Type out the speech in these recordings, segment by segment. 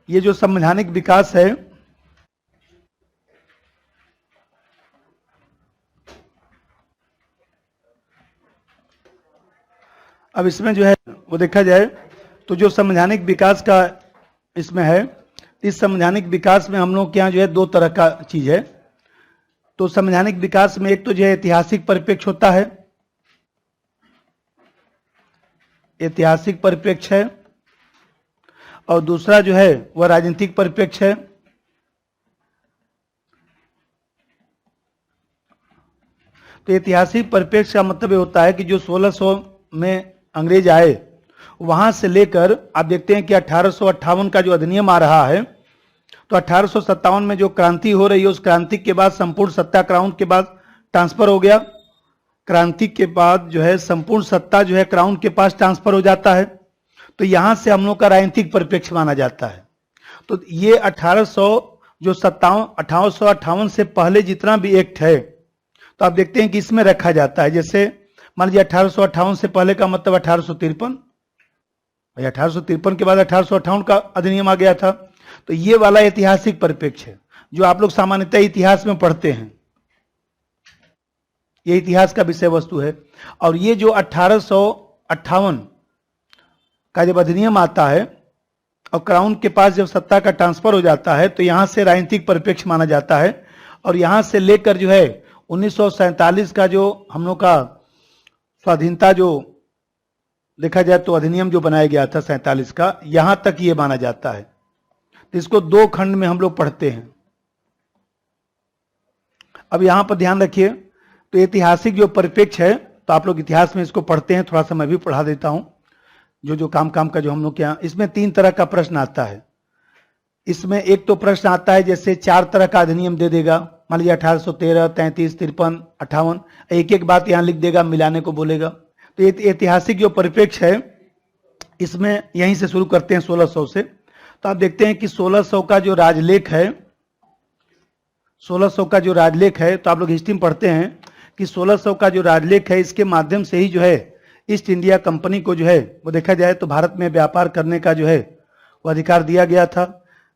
ये जो संवैधानिक विकास है, अब इसमें जो है वो देखा जाए तो जो संवैधानिक विकास का इसमें है, इस संवैधानिक विकास में हम लोग के यहाँ जो है दो तरह का चीज है। तो संवैधानिक विकास में एक तो जो है ऐतिहासिक परिप्रेक्ष्य होता है, ऐतिहासिक परिप्रेक्ष्य है, और दूसरा जो है वह राजनीतिक परिप्रेक्ष्य है। तो ऐतिहासिक परिप्रेक्ष्य का मतलब ये होता है कि जो 1600 में अंग्रेज आए, वहां से लेकर आप देखते हैं कि 1858 का जो अधिनियम आ रहा है, तो 1857 में जो क्रांति हो रही है, उस क्रांति के बाद संपूर्ण सत्ता क्राउन के बाद ट्रांसफर हो गया। क्रांति के बाद जो है संपूर्ण सत्ता जो है क्राउन के पास ट्रांसफर हो जाता है। तो यहां से हम लोग का राजनीतिक परिप्रेक्ष्य माना जाता है। तो ये 1858 से पहले जितना भी एक्ट है, तो आप देखते हैं कि इसमें रखा जाता है। जैसे मान लीजिए 1858 से पहले का मतलब 1853, 1853 के बाद 1858 का अधिनियम आ गया था। तो ये वाला ऐतिहासिक परिप्रेक्ष्य है जो आप लोग सामान्यतः इतिहास में पढ़ते हैं, ये इतिहास का विषय वस्तु है। और ये जो 1858 का जब अधिनियम आता है और क्राउन के पास जब सत्ता का ट्रांसफर हो जाता है, तो यहां से राजनीतिक परिप्रेक्ष्य माना जाता है। और यहां से लेकर जो है 1947 का जो हम लोग का स्वाधीनता जो देखा जाए तो अधिनियम जो बनाया गया था 47 का, यहां तक ये माना जाता है। तो इसको दो खंड में हम लोग पढ़ते हैं। अब यहां पर ध्यान रखिए, तो ऐतिहासिक जो परिप्रेक्ष्य है, तो आप लोग इतिहास में इसको पढ़ते हैं, थोड़ा सा मैं भी पढ़ा देता हूं। जो काम का जो हम लोग के यहाँ, इसमें 3 तरह का प्रश्न आता है। इसमें एक तो प्रश्न आता है जैसे 4 तरह का अधिनियम दे देगा, मान लीजिए 1813, 33, 53, 58, एक एक बात यहां लिख देगा, मिलाने को बोलेगा। तो ऐतिहासिक जो परिप्रेक्ष्य है, इसमें यहीं से शुरू करते हैं 1600 से। तो आप देखते हैं कि 1600 का जो राजलेख है, 1600 का जो राजलेख है, तो आप लोग हिस्ट्री में पढ़ते हैं कि 1600 का जो राजलेख है, इसके माध्यम से ही जो है ईस्ट इंडिया कंपनी को जो है वो देखा जाए तो भारत में व्यापार करने का जो है वो अधिकार दिया गया था।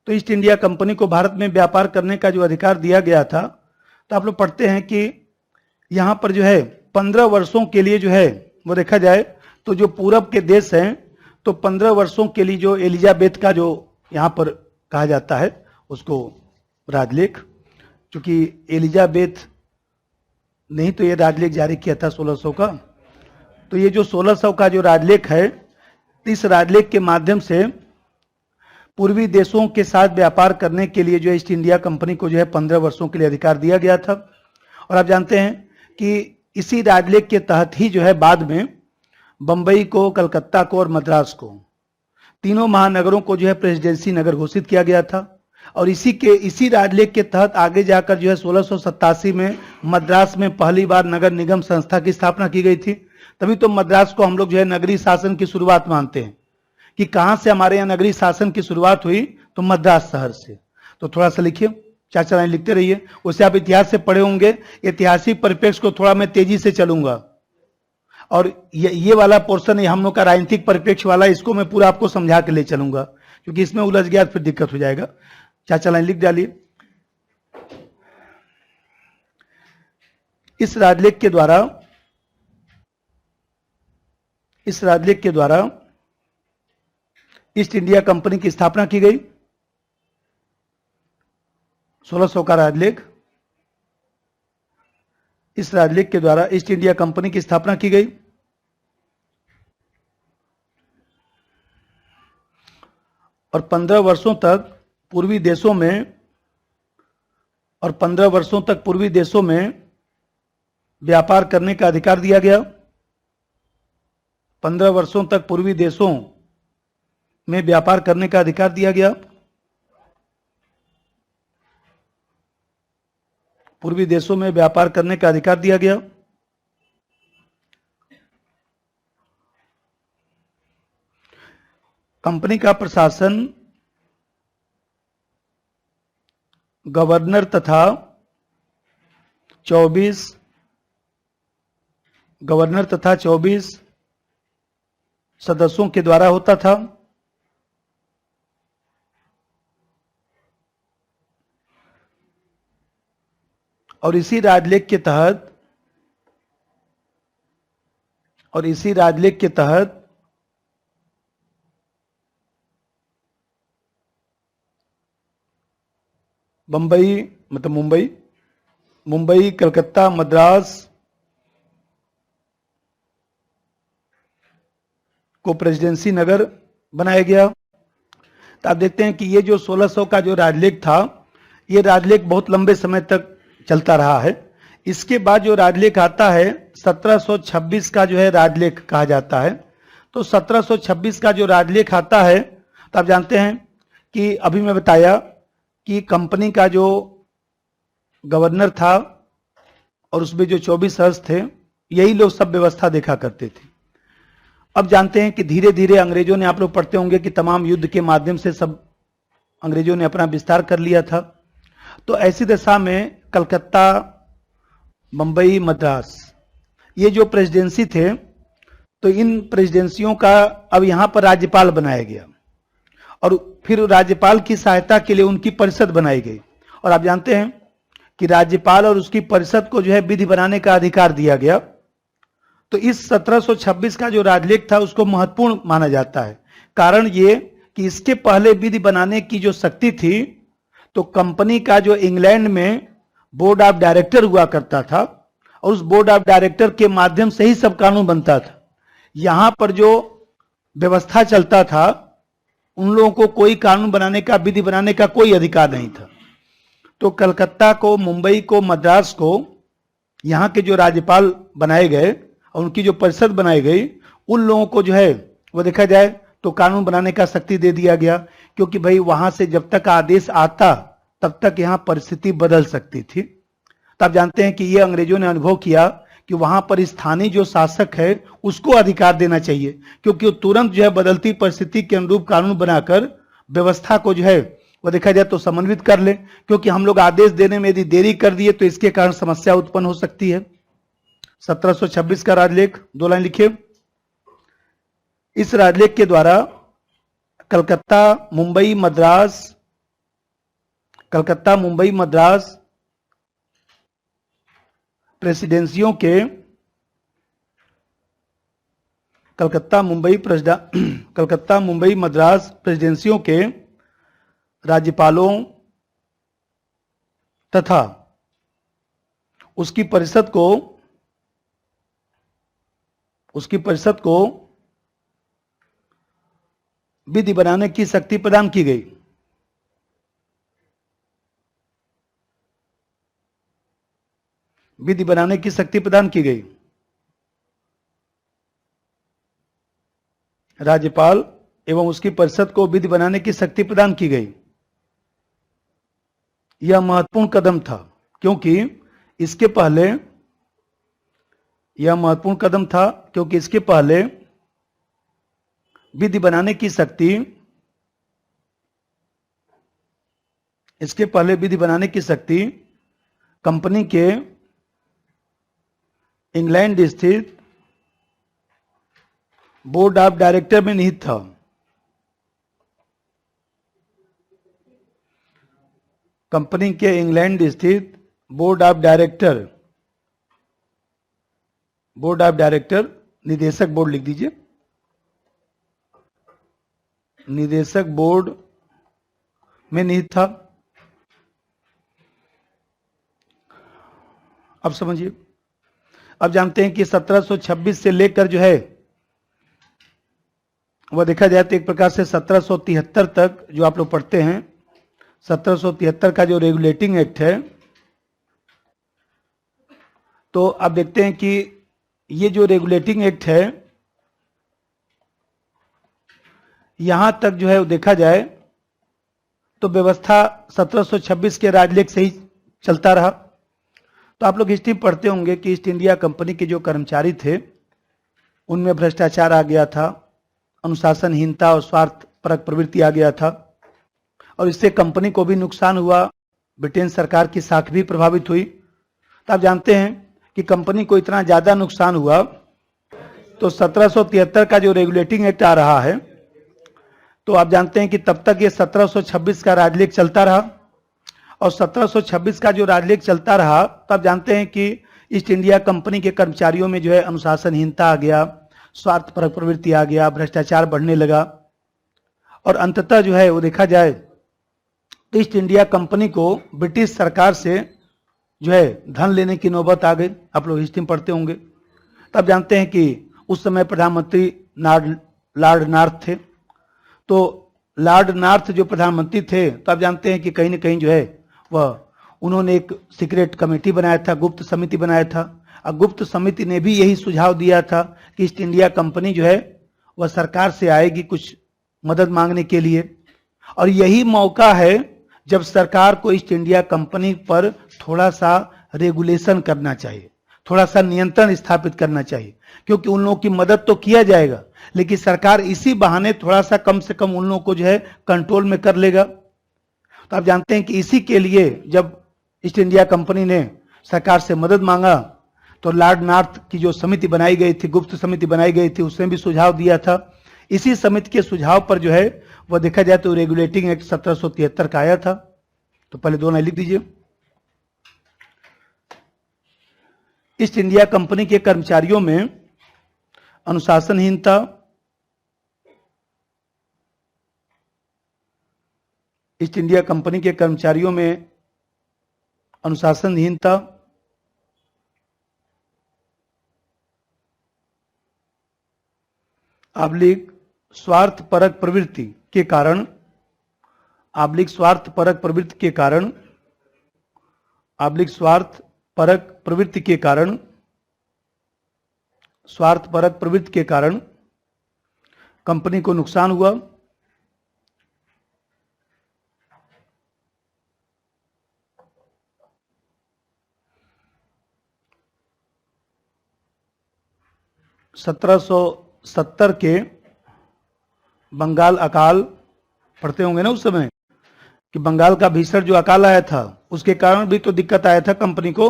तो ईस्ट इंडिया कंपनी को भारत में व्यापार करने का जो अधिकार दिया गया था, तो आप लोग पढ़ते हैं कि यहां पर जो है 15 वर्षों के लिए जो है वो देखा जाए तो जो पूरब के देश हैं, तो 15 वर्षों के लिए जो एलिजाबेथ का जो यहां पर कहा जाता है उसको राजलेख, क्योंकि एलिजाबेथ नहीं तो ये राजलेख जारी किया था 1600 का। तो ये जो 1600 का जो राजलेख है, इस राजलेख के माध्यम से पूर्वी देशों के साथ व्यापार करने के लिए जो ईस्ट इंडिया कंपनी को जो है 15 वर्षों के लिए अधिकार दिया गया था। और आप जानते हैं कि इसी राजलेख के तहत ही जो है बाद में बंबई को, कलकत्ता को और मद्रास को, तीनों महानगरों को जो है प्रेसिडेंसी नगर घोषित किया गया था। और इसी राजलेख के तहत आगे जाकर जो है 1687 में मद्रास में पहली बार नगर निगम संस्था की स्थापना की गई थी। तभी तो मद्रास को हम लोग जो है नगरीय शासन की शुरुआत मानते हैं कि कहां से हमारे यहाँ नगरीय शासन की शुरुआत हुई, तो मद्रास शहर से। तो थोड़ा सा लिखिए, 4 लाइन लिखते रहिए, उससे आप इतिहास से पढ़े होंगे। ऐतिहासिक परिप्रेक्ष्य को थोड़ा मैं तेजी से चलूंगा, और ये वाला पोर्शन हम लोग का राजनीतिक परिप्रेक्ष्य वाला, इसको मैं पूरा आपको समझा के ले चलूंगा, क्योंकि इसमें उलझ गया फिर दिक्कत हो जाएगा। 4 लाइन लिख डालिए। इस राजलेख के द्वारा ईस्ट इंडिया कंपनी की स्थापना की गई। 1600 का राजलेख, इस राजलेख के द्वारा ईस्ट इंडिया कंपनी की स्थापना की गई। और 15 वर्षों तक पूर्वी देशों में व्यापार करने का अधिकार दिया गया। 15 वर्षों तक पूर्वी देशों में व्यापार करने का अधिकार दिया गया। पूर्वी देशों में व्यापार करने का अधिकार दिया गया। कंपनी का प्रशासन गवर्नर तथा 24 सदस्यों के द्वारा होता था। और इसी राजलेख के तहत बंबई मतलब मुंबई, कलकत्ता, मद्रास को प्रेसिडेंसी नगर बनाया गया। तो आप देखते हैं कि ये जो 1600 का जो राजलेख था, ये राजलेख बहुत लंबे समय तक चलता रहा है। इसके बाद जो राजलेख आता है 1726 का जो है राजलेख कहा जाता है। तो 1726 का जो राजलेख आता है, तो आप जानते हैं कि अभी मैं बताया कि कंपनी का जो गवर्नर था और उसमें जो 24 सदस्य थे, यही लोग सब व्यवस्था देखा करते थे। अब जानते हैं कि धीरे धीरे अंग्रेजों ने, आप लोग पढ़ते होंगे कि तमाम युद्ध के माध्यम से सब अंग्रेजों ने अपना विस्तार कर लिया था। तो ऐसी दशा में कलकत्ता, मुंबई, मद्रास, ये जो प्रेसिडेंसी थे, तो इन प्रेसिडेंसियों का अब यहां पर राज्यपाल बनाया गया और फिर राज्यपाल की सहायता के लिए उनकी परिषद बनाई गई। और आप जानते हैं कि राज्यपाल और उसकी परिषद को जो है विधि बनाने का अधिकार दिया गया। तो इस 1726 का जो राजलेख था उसको महत्वपूर्ण माना जाता है। कारण ये कि इसके पहले विधि बनाने की जो शक्ति थी, तो कंपनी का जो इंग्लैंड में बोर्ड ऑफ डायरेक्टर हुआ करता था और उस बोर्ड ऑफ डायरेक्टर के माध्यम से ही सब कानून बनता था। यहां पर जो व्यवस्था चलता था, उन लोगों को कोई कानून बनाने का, विधि बनाने का कोई अधिकार नहीं था। तो कलकत्ता को, मुंबई को, मद्रास को यहां के जो राज्यपाल बनाए गए और उनकी जो परिषद बनाई गई, उन लोगों को जो है वो देखा जाए तो कानून बनाने का शक्ति दे दिया गया। क्योंकि भाई वहां से जब तक आदेश आता तब तक यहां परिस्थिति बदल सकती थी। तो आप जानते हैं कि ये अंग्रेजों ने अनुभव किया कि वहां पर स्थानीय जो शासक है उसको अधिकार देना चाहिए, क्योंकि वो तुरंत जो है बदलती परिस्थिति के अनुरूप कानून बनाकर व्यवस्था को जो है वो देखा जाए तो समन्वित कर ले। क्योंकि हम लोग आदेश देने में यदि देरी कर दिए तो इसके कारण समस्या उत्पन्न हो सकती है। 1726 का राजलेख, 2 लाइन लिखिए। इस राजलेख के द्वारा कलकत्ता, मुंबई, मद्रास प्रेसिडेंसियों के, कलकत्ता, मुंबई, मद्रास प्रेसिडेंसियों के राज्यपालों तथा उसकी परिषद को विधि बनाने की शक्ति प्रदान की गई। विधि बनाने की शक्ति प्रदान की गई। राज्यपाल एवं उसकी परिषद को विधि बनाने की शक्ति प्रदान की गई। यह महत्वपूर्ण कदम था, क्योंकि इसके पहले विधि बनाने की शक्ति कंपनी के इंग्लैंड स्थित बोर्ड ऑफ डायरेक्टर में निहित था। कंपनी के इंग्लैंड स्थित बोर्ड ऑफ डायरेक्टर, निदेशक बोर्ड लिख दीजिए, निदेशक बोर्ड में निहित था। अब समझिए, अब जानते हैं कि 1726 से लेकर जो है वह देखा जाए तो एक प्रकार से 1773 तक जो आप लोग पढ़ते हैं, 1773 का जो रेगुलेटिंग एक्ट है, तो आप देखते हैं कि ये जो रेगुलेटिंग एक्ट है, यहां तक जो है देखा जाए तो व्यवस्था 1726 के राजलेख से ही चलता रहा। तो आप लोग हिस्ट्री पढ़ते होंगे कि ईस्ट इंडिया कंपनी के जो कर्मचारी थे उनमें भ्रष्टाचार आ गया था, अनुशासनहीनता और स्वार्थपरक प्रवृत्ति आ गया था और इससे कंपनी को भी नुकसान हुआ। ब्रिटेन सरकार की साख भी प्रभावित हुई। तो आप जानते हैं कि कंपनी को इतना ज्यादा नुकसान हुआ तो 1773 का जो रेगुलेटिंग एक्ट आ रहा है, तो आप जानते हैं कि तब तक ये 1726 का राजलेख चलता रहा और 1726 का जो राजलेख चलता रहा, तब जानते हैं कि ईस्ट इंडिया कंपनी के कर्मचारियों में जो है अनुशासनहीनता आ गया, स्वार्थपरक प्रवृत्ति आ गया, भ्रष्टाचार बढ़ने लगा, और अंततः जो है वो देखा जाए तो ईस्ट इंडिया कंपनी को ब्रिटिश सरकार से जो है धन लेने की नौबत आ गई। आप लोग हिस्ट्री में पढ़ते होंगे। तब जानते हैं कि उस समय प्रधानमंत्री लॉर्ड नॉर्थ थे। तो लॉर्ड नॉर्थ जो प्रधानमंत्री थे, तो आप जानते हैं कि कहीं ना कहीं जो है वह उन्होंने एक सीक्रेट कमेटी बनाया था, गुप्त समिति बनाया था, और गुप्त समिति ने भी यही सुझाव दिया था कि ईस्ट इंडिया कंपनी जो है वह सरकार से आएगी कुछ मदद मांगने के लिए, और यही मौका है जब सरकार को ईस्ट इंडिया कंपनी पर थोड़ा सा रेगुलेशन करना चाहिए, थोड़ा सा नियंत्रण स्थापित करना चाहिए, क्योंकि उन लोगों की मदद तो किया जाएगा, लेकिन सरकार इसी बहाने थोड़ा सा कम से कम उन लोगों को जो है कंट्रोल में कर लेगा। तो आप जानते हैं कि इसी के लिए जब ईस्ट इंडिया कंपनी ने सरकार से मदद मांगा, तो लॉर्ड नॉर्थ की जो समिति बनाई गई थी, गुप्त समिति बनाई गई थी, उसने भी सुझाव दिया था। इसी समिति के सुझाव पर जो है वह देखा जाए तो रेगुलेटिंग एक्ट 1773 का आया था। तो पहले दो लाइन लिख दीजिए। ईस्ट इंडिया कंपनी के कर्मचारियों में अनुशासनहीनता, ईस्ट इंडिया कंपनी के कर्मचारियों में अनुशासनहीनता, आब्लिक स्वार्थपरक प्रवृत्ति के कारण, आब्लिक स्वार्थपरक प्रवृत्ति के कारण, आब्लिक स्वार्थपरक प्रवृत्ति के कारण, स्वार्थपरक प्रवृत्ति के कारण कंपनी को नुकसान हुआ। (1770) के बंगाल अकाल, पढ़ते होंगे ना उस समय कि बंगाल का भीषण जो अकाल आया था, उसके कारण भी तो दिक्कत आया था कंपनी को।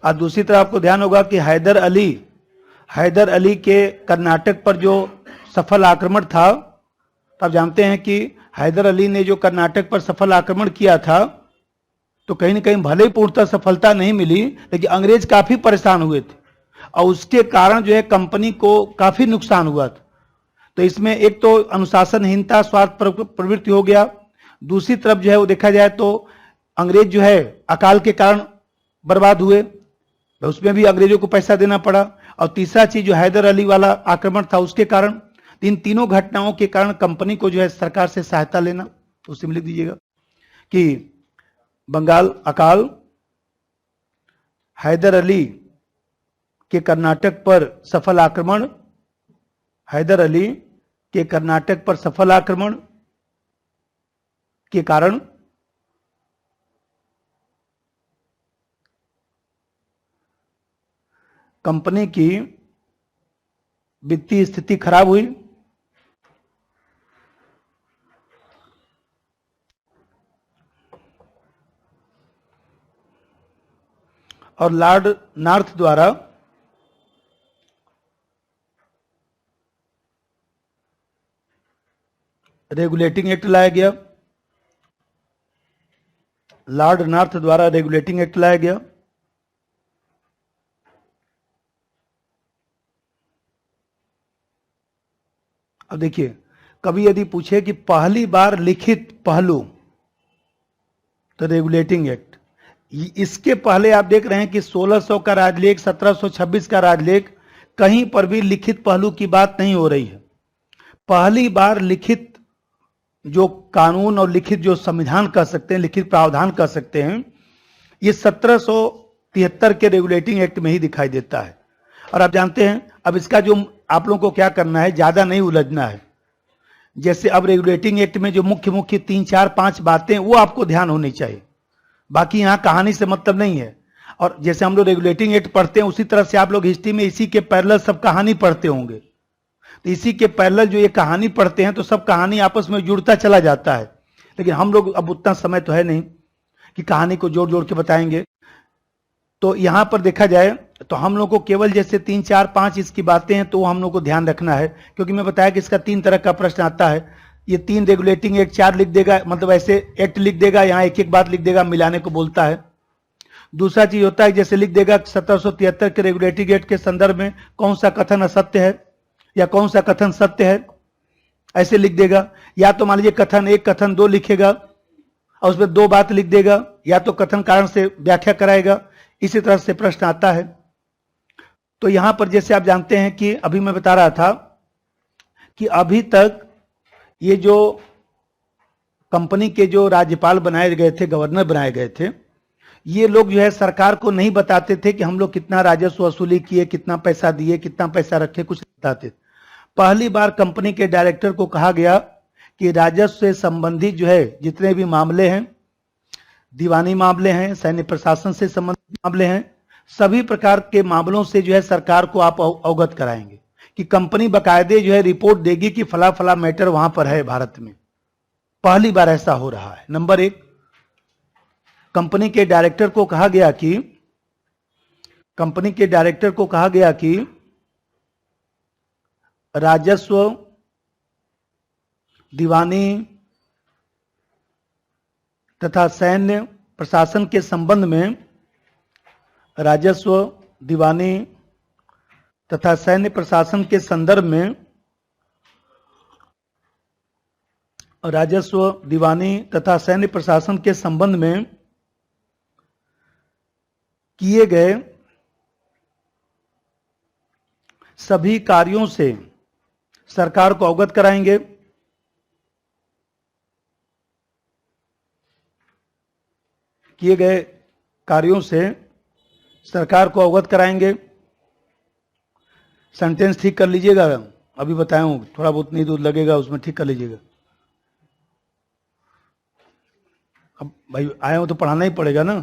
और दूसरी तरफ आपको ध्यान होगा कि हैदर अली के कर्नाटक पर जो सफल आक्रमण था, तब जानते हैं कि हैदर अली ने जो कर्नाटक पर सफल आक्रमण किया था, तो कहीं ना कहीं भले ही पूर्णतः सफलता नहीं मिली, लेकिन अंग्रेज काफी परेशान हुए थे, और उसके कारण जो है कंपनी को काफी नुकसान हुआ था। तो इसमें एक तो अनुशासनहीनता, स्वार्थ प्रवृत्ति हो गया, दूसरी तरफ जो है वो देखा जाए तो अंग्रेज जो है अकाल के कारण बर्बाद हुए, तो उसमें भी अंग्रेजों को पैसा देना पड़ा, और तीसरा चीज जो हैदर अली वाला आक्रमण था उसके कारण, इन तीनों घटनाओं के कारण कंपनी को जो है सरकार से सहायता लेना। तो उसमें लिख दीजिएगा कि बंगाल अकाल, हैदर अली के कर्नाटक पर सफल आक्रमण, हैदर अली के कर्नाटक पर सफल आक्रमण के कारण कंपनी की वित्तीय स्थिति खराब हुई, और लॉर्ड नॉर्थ द्वारा रेगुलेटिंग एक्ट लाया गया, लॉर्ड नॉर्थ द्वारा रेगुलेटिंग एक्ट लाया गया। अब देखिए, कभी यदि पूछे कि पहली बार लिखित पहलू, तो रेगुलेटिंग एक्ट, इसके पहले आप देख रहे हैं कि 1600 का राजलेख, 1726 का राजलेख, कहीं पर भी लिखित पहलू की बात नहीं हो रही है। पहली बार लिखित जो कानून और लिखित जो संविधान कह सकते हैं, लिखित प्रावधान कह सकते हैं, ये 1773 के रेगुलेटिंग एक्ट में ही दिखाई देता है। और आप जानते हैं, अब इसका जो आप लोगों को क्या करना है, ज्यादा नहीं उलझना है। जैसे अब रेगुलेटिंग एक्ट में जो मुख्य मुख्य 3, 4, 5 बातें, वो आपको ध्यान होनी चाहिए, बाकी यहाँ कहानी से मतलब नहीं है। और जैसे हम लोग रेगुलेटिंग एक्ट पढ़ते हैं, उसी तरह से आप लोग हिस्ट्री में इसी के पैरेलल सब कहानी पढ़ते होंगे। तो इसी के पैरेलल जो ये कहानी पढ़ते हैं, तो सब कहानी आपस में जुड़ता चला जाता है। लेकिन हम लोग अब उतना समय तो है नहीं कि कहानी को जोड़ जोड़ के बताएंगे। तो यहां पर देखा जाए तो हम लोग को केवल जैसे 3, 4, 5 इसकी बातें हैं, तो हम लोग को ध्यान रखना है, क्योंकि मैं बताया कि इसका 3 तरह का प्रश्न आता है। ये 3 रेगुलेटिंग एक्ट 4 लिख देगा, मतलब ऐसे एक्ट लिख देगा, यहाँ एक एक बात लिख देगा, मिलाने को बोलता है। दूसरा चीज होता है जैसे लिख देगा 1773 के रेगुलेटिंग एक्ट के संदर्भ में कौन सा कथन असत्य है या कौन सा कथन सत्य है, ऐसे लिख देगा। या तो मान लीजिए कथन 1 कथन 2 लिखेगा और उसमें 2 बात लिख देगा, या तो कथन कारण से व्याख्या कराएगा। इसी तरह से प्रश्न आता है। तो यहां पर जैसे आप जानते हैं कि अभी मैं बता रहा था कि अभी तक ये जो कंपनी के जो राज्यपाल बनाए गए थे, गवर्नर बनाए गए थे, ये लोग जो है सरकार को नहीं बताते थे कि हम लोग कितना राजस्व वसूली किए, कितना पैसा दिए, कितना पैसा रखे, कुछ नहीं बताते। पहली बार कंपनी के डायरेक्टर को कहा गया कि राजस्व से संबंधित जो है जितने भी मामले हैं, दीवानी मामले हैं, सैन्य प्रशासन से संबंधित मामले हैं, सभी प्रकार के मामलों से जो है सरकार को आप अवगत कराएंगे कि कंपनी बकायदे जो है रिपोर्ट देगी कि फला फला मैटर वहां पर है भारत में। पहली बार ऐसा हो रहा है। नंबर 1, कंपनी के डायरेक्टर को कहा गया कि राजस्व, दीवानी तथा सैन्य प्रशासन के संबंध में, राजस्व, दीवानी तथा सैन्य प्रशासन के संदर्भ में, राजस्व, दीवानी तथा सैन्य प्रशासन के संबंध में किए गए सभी कार्यों से सरकार को अवगत कराएंगे। किए गए कार्यों से सरकार को अवगत कराएंगे। सेंटेंस ठीक कर लीजिएगा, अभी बताया हूं, थोड़ा बहुत नहीं दूर लगेगा, उसमें ठीक कर लीजिएगा। अब भाई आए हो तो पढ़ाना ही पड़ेगा ना,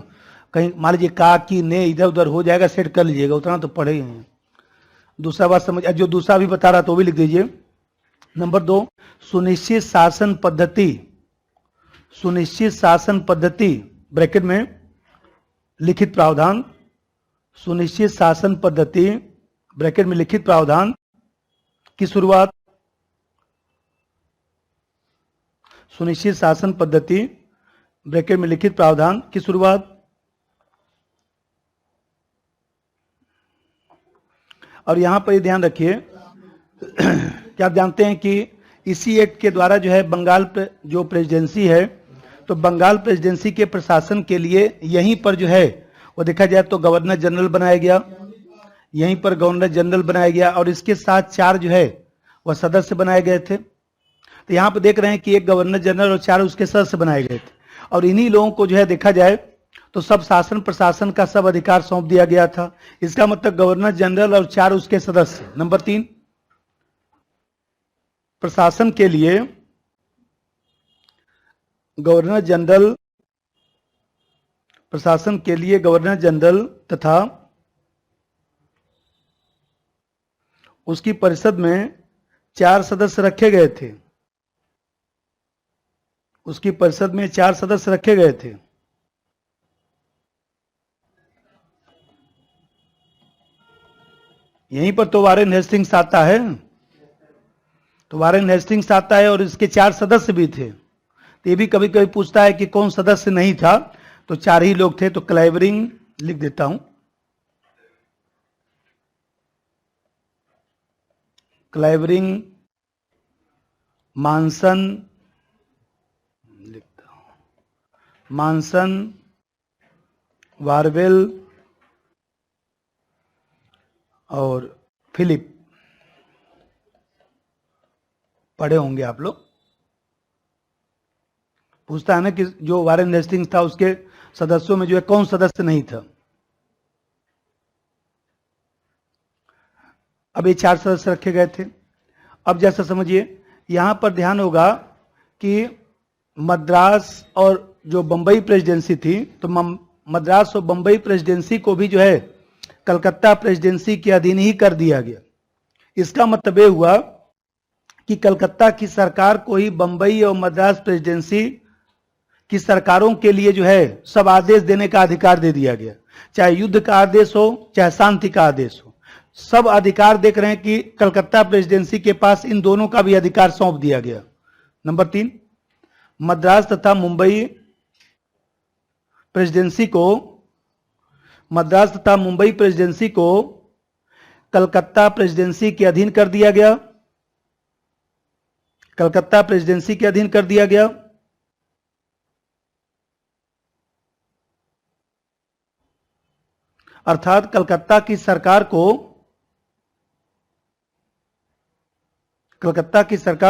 कहीं मान लीजिए का की ने इधर उधर हो जाएगा, सेट कर लीजिएगा, उतना तो पढ़े ही हैं। दूसरा बात समझ, जो दूसरा भी बता रहा तो भी लिख दीजिए। नंबर 2, सुनिश्चित शासन पद्धति ब्रैकेट में लिखित प्रावधान, सुनिश्चित शासन पद्धति ब्रैकेट में लिखित प्रावधान की शुरुआत, सुनिश्चित शासन पद्धति ब्रैकेट में लिखित प्रावधान की शुरुआत। और यहां पर ध्यान रखिए कि आप जानते हैं कि इसी एक्ट के द्वारा जो है बंगाल जो प्रेसिडेंसी है, तो बंगाल प्रेसिडेंसी के प्रशासन के लिए यहीं पर जो है वो देखा जाए तो गवर्नर जनरल बनाया गया, यहीं पर गवर्नर जनरल बनाया गया, और इसके साथ 4 जो है वह सदस्य बनाए गए थे। तो यहाँ पर देख रहे हैं कि एक गवर्नर जनरल और 4 उसके सदस्य बनाए गए थे, और इन्हीं लोगों को जो है देखा जाए तो सब शासन प्रशासन का सब अधिकार सौंप दिया गया था। इसका मतलब गवर्नर जनरल और 4 उसके सदस्य। नंबर 3, प्रशासन के लिए गवर्नर जनरल तथा उसकी परिषद में 4 सदस्य रखे गए थे, उसकी परिषद में 4 सदस्य रखे गए थे। यहीं पर तो वारेन हेस्टिंग्स आता है, तो वारेन हेस्टिंग्स आता है और इसके 4 सदस्य भी थे। तो ये भी कभी कभी पूछता है कि कौन सदस्य नहीं था, तो 4 ही लोग थे। तो क्लाइवरिंग लिख देता हूं, क्लाइवरिंग, मानसन लिखता हूं, मानसन, वारवेल और फिलिप। पढ़े होंगे आप लोग। पूछता है ना कि जो वारेन हेस्टिंग्स था उसके सदस्यों में जो है कौन सदस्य नहीं था। अब ये 4 सदस्य रखे गए थे। अब जैसा समझिए, यहां पर ध्यान होगा कि मद्रास और जो बंबई प्रेसिडेंसी थी, तो मद्रास और बंबई प्रेसिडेंसी को भी जो है कलकत्ता प्रेसिडेंसी के अधीन ही कर दिया गया। इसका मतलब यह हुआ कि कलकत्ता की सरकार को ही बंबई और मद्रास प्रेसिडेंसी की सरकारों के लिए जो है सब आदेश देने का अधिकार दे दिया गया, चाहे युद्ध का आदेश हो चाहे शांति का आदेश हो, सब अधिकार देख रहे हैं कि कलकत्ता प्रेसिडेंसी के पास इन दोनों का भी अधिकार सौंप दिया गया। नंबर 3, मद्रास तथा मुंबई प्रेसिडेंसी को कलकत्ता प्रेसिडेंसी के अधीन कर दिया गया। कलकत्ता प्रेसिडेंसी के अधीन कर दिया गया। अर्थात कलकत्ता की सरकार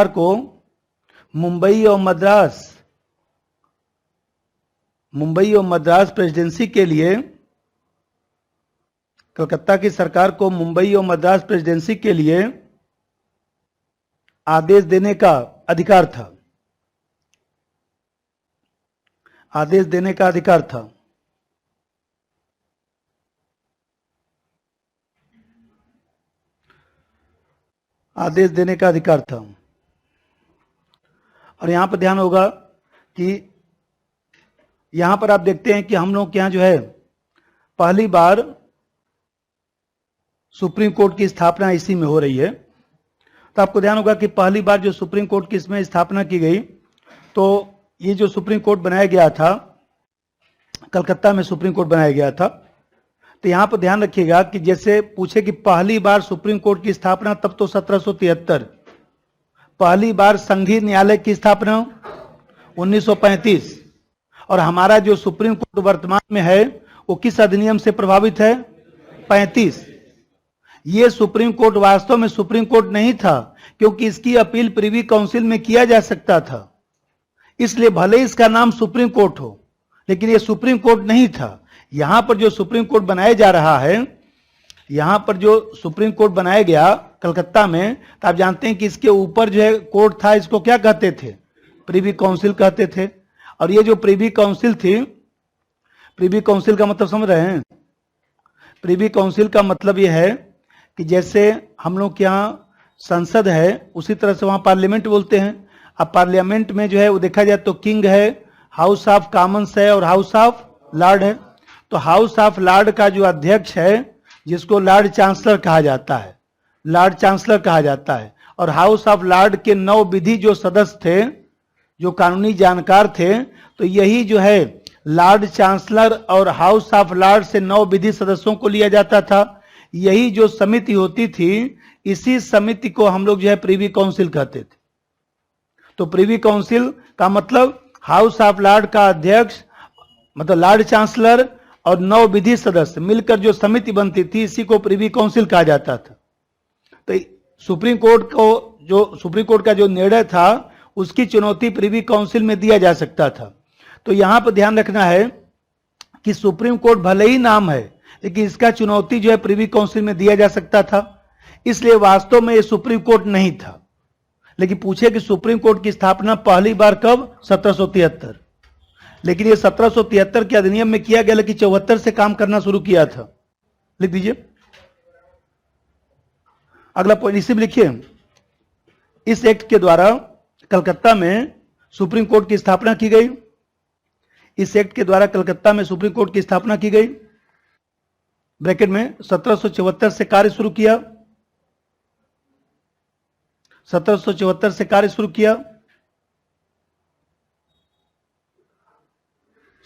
को मुंबई और मद्रास प्रेसिडेंसी के लिए, कलकत्ता की सरकार को मुंबई और मद्रास प्रेसिडेंसी के लिए आदेश देने का अधिकार था। आदेश देने का अधिकार था। आदेश देने का अधिकार था। और यहां पर ध्यान होगा कि यहां पर आप देखते हैं कि हम लोग के यहां जो है पहली बार सुप्रीम कोर्ट की स्थापना इसी में हो रही है। तो आपको ध्यान होगा कि पहली बार जो सुप्रीम कोर्ट की इसमें स्थापना की गई, तो ये जो सुप्रीम कोर्ट बनाया गया था, कलकत्ता में सुप्रीम कोर्ट बनाया गया था। तो यहां पर ध्यान रखिएगा कि जैसे पूछे कि पहली बार सुप्रीम कोर्ट की स्थापना, तब तो 1773, पहली बार संघीय न्यायालय की स्थापना 1935, और हमारा जो सुप्रीम कोर्ट वर्तमान में है वो किस अधिनियम से प्रभावित है? 35। ये सुप्रीम कोर्ट वास्तव में सुप्रीम कोर्ट नहीं था, क्योंकि इसकी अपील प्रिवी काउंसिल में किया जा सकता था। इसलिए भले ही इसका नाम सुप्रीम कोर्ट हो, लेकिन ये सुप्रीम कोर्ट नहीं था। यहां पर जो सुप्रीम कोर्ट बनाया जा रहा है, यहां पर जो सुप्रीम कोर्ट बनाया गया कलकत्ता में, तो आप जानते हैं कि इसके ऊपर जो है कोर्ट था, इसको क्या कहते थे? प्रिवी काउंसिल कहते थे। और ये जो प्रिवी काउंसिल थी, प्रिवी काउंसिल का मतलब समझ रहे हैं? प्रिवी काउंसिल का मतलब ये है कि जैसे हम लोग के यहाँ संसद है, उसी तरह से वहां पार्लियामेंट बोलते हैं। अब पार्लियामेंट में जो है वो देखा जाए तो किंग है, हाउस ऑफ कॉमन्स है और हाउस ऑफ लॉर्ड है। तो हाउस ऑफ लॉर्ड का जो अध्यक्ष है, जिसको लॉर्ड चांसलर कहा जाता है, लॉर्ड चांसलर कहा जाता है, और हाउस ऑफ लॉर्ड के 9 विधि जो सदस्य थे, जो कानूनी जानकार थे, तो यही जो है लॉर्ड चांसलर और हाउस ऑफ लॉर्ड से 9 विधि सदस्यों को लिया जाता था। यही जो समिति होती थी, इसी समिति को हम लोग जो है प्रिवी काउंसिल कहते थे। तो प्रिवी काउंसिल का मतलब हाउस ऑफ लॉर्ड का अध्यक्ष, मतलब लॉर्ड चांसलर और 9 विधि सदस्य मिलकर जो समिति बनती थी, इसी को प्रिवी काउंसिल कहा जाता था। तो सुप्रीम कोर्ट का जो निर्णय था, उसकी चुनौती प्रिवी काउंसिल में दिया जा सकता था। तो यहां पर ध्यान रखना है कि सुप्रीम कोर्ट भले ही नाम है, लेकिन इसका चुनौती जो है प्रिवी काउंसिल में दिया जा सकता था। इसलिए वास्तव में ये सुप्रीम कोर्ट नहीं था। लेकिन पूछे कि सुप्रीम कोर्ट की स्थापना पहली बार कब? 1773। लेकिन ये 1773 के अधिनियम में किया गया, लेकिन 74 से काम करना शुरू किया था। लिख दीजिए अगला पॉइंट, इसी में लिखिए, इस एक्ट के द्वारा कलकत्ता में सुप्रीम कोर्ट की स्थापना की गई। इस एक्ट के द्वारा कलकत्ता में सुप्रीम कोर्ट की स्थापना की गई। ब्रैकेट में 1774 से कार्य शुरू किया। 1774 से कार्य शुरू किया।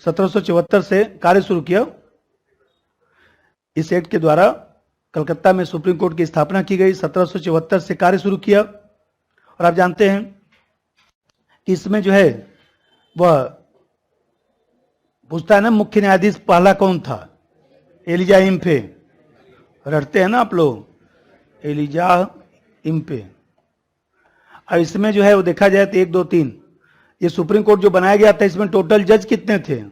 1774 से कार्य शुरू किया। इस एक्ट के द्वारा कलकत्ता में सुप्रीम कोर्ट की स्थापना की गई। 1774 से कार्य शुरू किया। और आप जानते हैं कि इसमें जो है वह पूछता है ना, मुख्य न्यायाधीश पहला कौन था? एलिजा इम्फे। रटते हैं ना आप लोग, एलिजा इम्फे। और इसमें जो है वो देखा जाए तो 1 2 3, ये सुप्रीम कोर्ट जो बनाया गया था, इसमें टोटल जज कितने थे?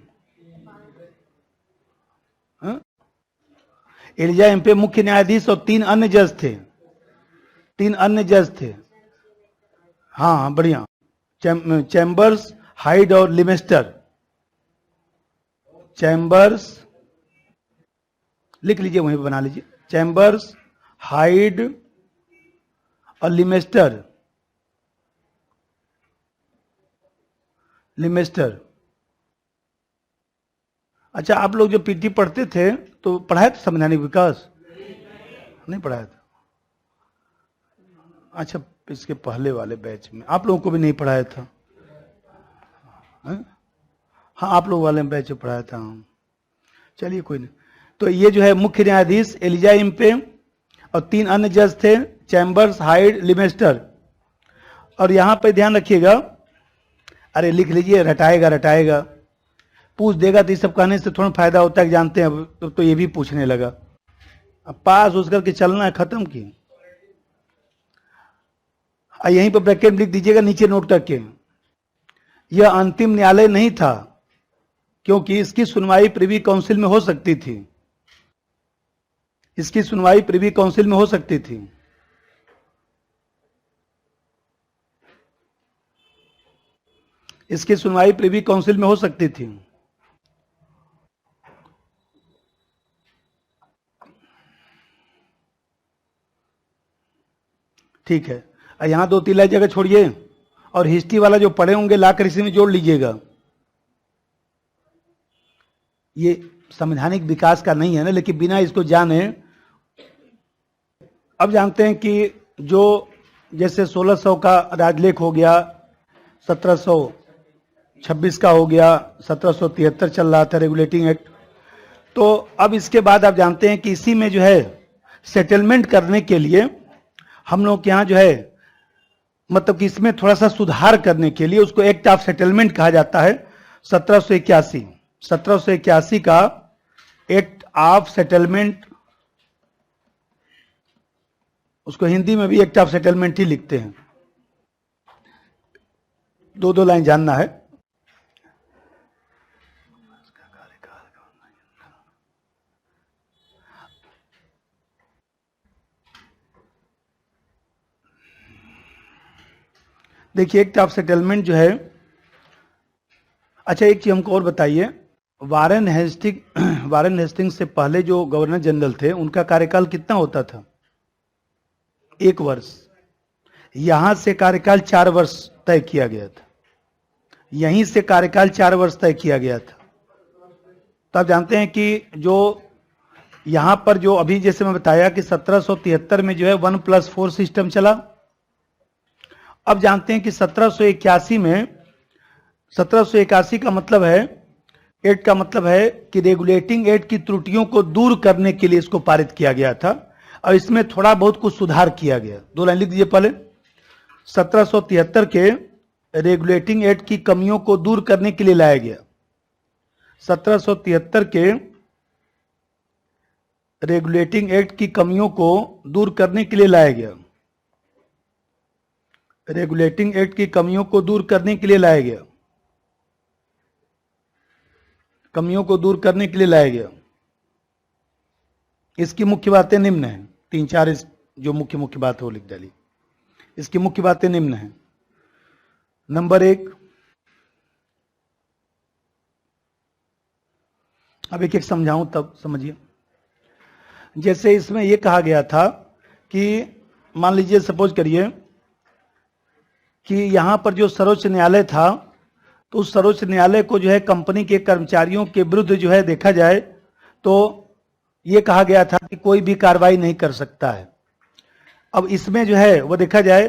एलिजा इम्फे मुख्य न्यायाधीश और 3 अन्य जज थे। 3 अन्य जज थे। हाँ बढ़िया, चैम्बर्स, हाइड और लिमेस्टर। चैम्बर्स लिख लीजिए, वहीं पे बना लीजिए, चैम्बर्स, हाइड और लिमेस्टर। अच्छा, आप लोग जो पीटी पढ़ते थे तो पढ़ाया था संवैधानिक विकास? नहीं पढ़ाया था। अच्छा, इसके पहले वाले बैच में आप लोगों को भी नहीं पढ़ाया था? हाँ, आप लोग वाले बैच में पढ़ाया था। चलिए कोई नहीं। तो ये जो है मुख्य न्यायाधीश एलिजा इम्पे और 3 अन्य जज थे, चैम्बर्स, हाइड, लिमेस्टर। और यहां पे ध्यान रखिएगा, अरे लिख लीजिए, रटाएगा पूछ देगा तो ये सब कहने से थोड़ा फायदा होता है, जानते हैं। तो ये भी पूछने लगा, अब पास उस करके चलना है, खत्म की। यहीं पर ब्रैकेट लिख दीजिएगा नीचे नोट करके, यह अंतिम न्यायालय नहीं था क्योंकि इसकी सुनवाई प्रिवी काउंसिल में हो सकती थी। इसकी सुनवाई प्रिवी काउंसिल में हो सकती थी। इसकी सुनवाई प्रिवी काउंसिल में हो सकती थी। ठीक है, यहां 2-3 लाइन जगह छोड़िए और हिस्ट्री वाला जो पढ़े होंगे लाकर इसी में जोड़ लीजिएगा। ये संवैधानिक विकास का नहीं है ना, लेकिन बिना इसको जाने अब जानते हैं कि जो जैसे 1600 का राजलेख हो गया, 1726 का हो गया, 1773 चल रहा था रेगुलेटिंग एक्ट। तो अब इसके बाद आप जानते हैं कि इसी में जो है सेटलमेंट करने के लिए हम लोग के यहाँ जो है, मतलब कि इसमें थोड़ा सा सुधार करने के लिए उसको एक्ट ऑफ सेटलमेंट कहा जाता है। 1781 का एक्ट ऑफ सेटलमेंट, उसको हिंदी में भी एक्ट ऑफ सेटलमेंट ही लिखते हैं। 2-2 लाइन जानना है। देखिए एक्ट ऑफ सेटलमेंट जो है, अच्छा एक चीज हमको और बताइए, वारेन हेस्टिंग से पहले जो गवर्नर जनरल थे उनका कार्यकाल कितना होता था? 1 वर्ष। यहां से कार्यकाल 4 वर्ष तय किया गया था। यहीं से कार्यकाल 4 वर्ष तय किया गया था। तो आप जानते हैं कि जो यहां पर जो अभी जैसे मैं बताया कि 1773 में जो है 1+4 सिस्टम चला। अब जानते हैं कि 1781 में, 1781 का मतलब है, एक्ट का मतलब है कि रेगुलेटिंग एक्ट की त्रुटियों को दूर करने के लिए इसको पारित किया गया था और इसमें थोड़ा बहुत कुछ सुधार किया गया। 2 लाइन लिख दीजिए पहले। 1773 के रेगुलेटिंग एक्ट की कमियों को दूर करने के लिए लाया गया। 1773 के रेगुलेटिंग एक्ट की कमियों को दूर करने के लिए लाया गया। रेगुलेटिंग एक्ट की कमियों को दूर करने के लिए लाया गया। कमियों को दूर करने के लिए लाया गया। इसकी मुख्य बातें निम्न हैं, 3-4 जो मुख्य बात है वो लिख डालिए। इसकी मुख्य बातें निम्न हैं। नंबर 1, अब एक एक समझाऊं तब समझिए। जैसे इसमें यह कहा गया था कि मान लीजिए सपोज करिए कि यहां पर जो सर्वोच्च न्यायालय था, तो उस सर्वोच्च न्यायालय को जो है कंपनी के कर्मचारियों के विरुद्ध जो है देखा जाए तो यह कहा गया था कि कोई भी कार्रवाई नहीं कर सकता है। अब इसमें जो है वो देखा जाए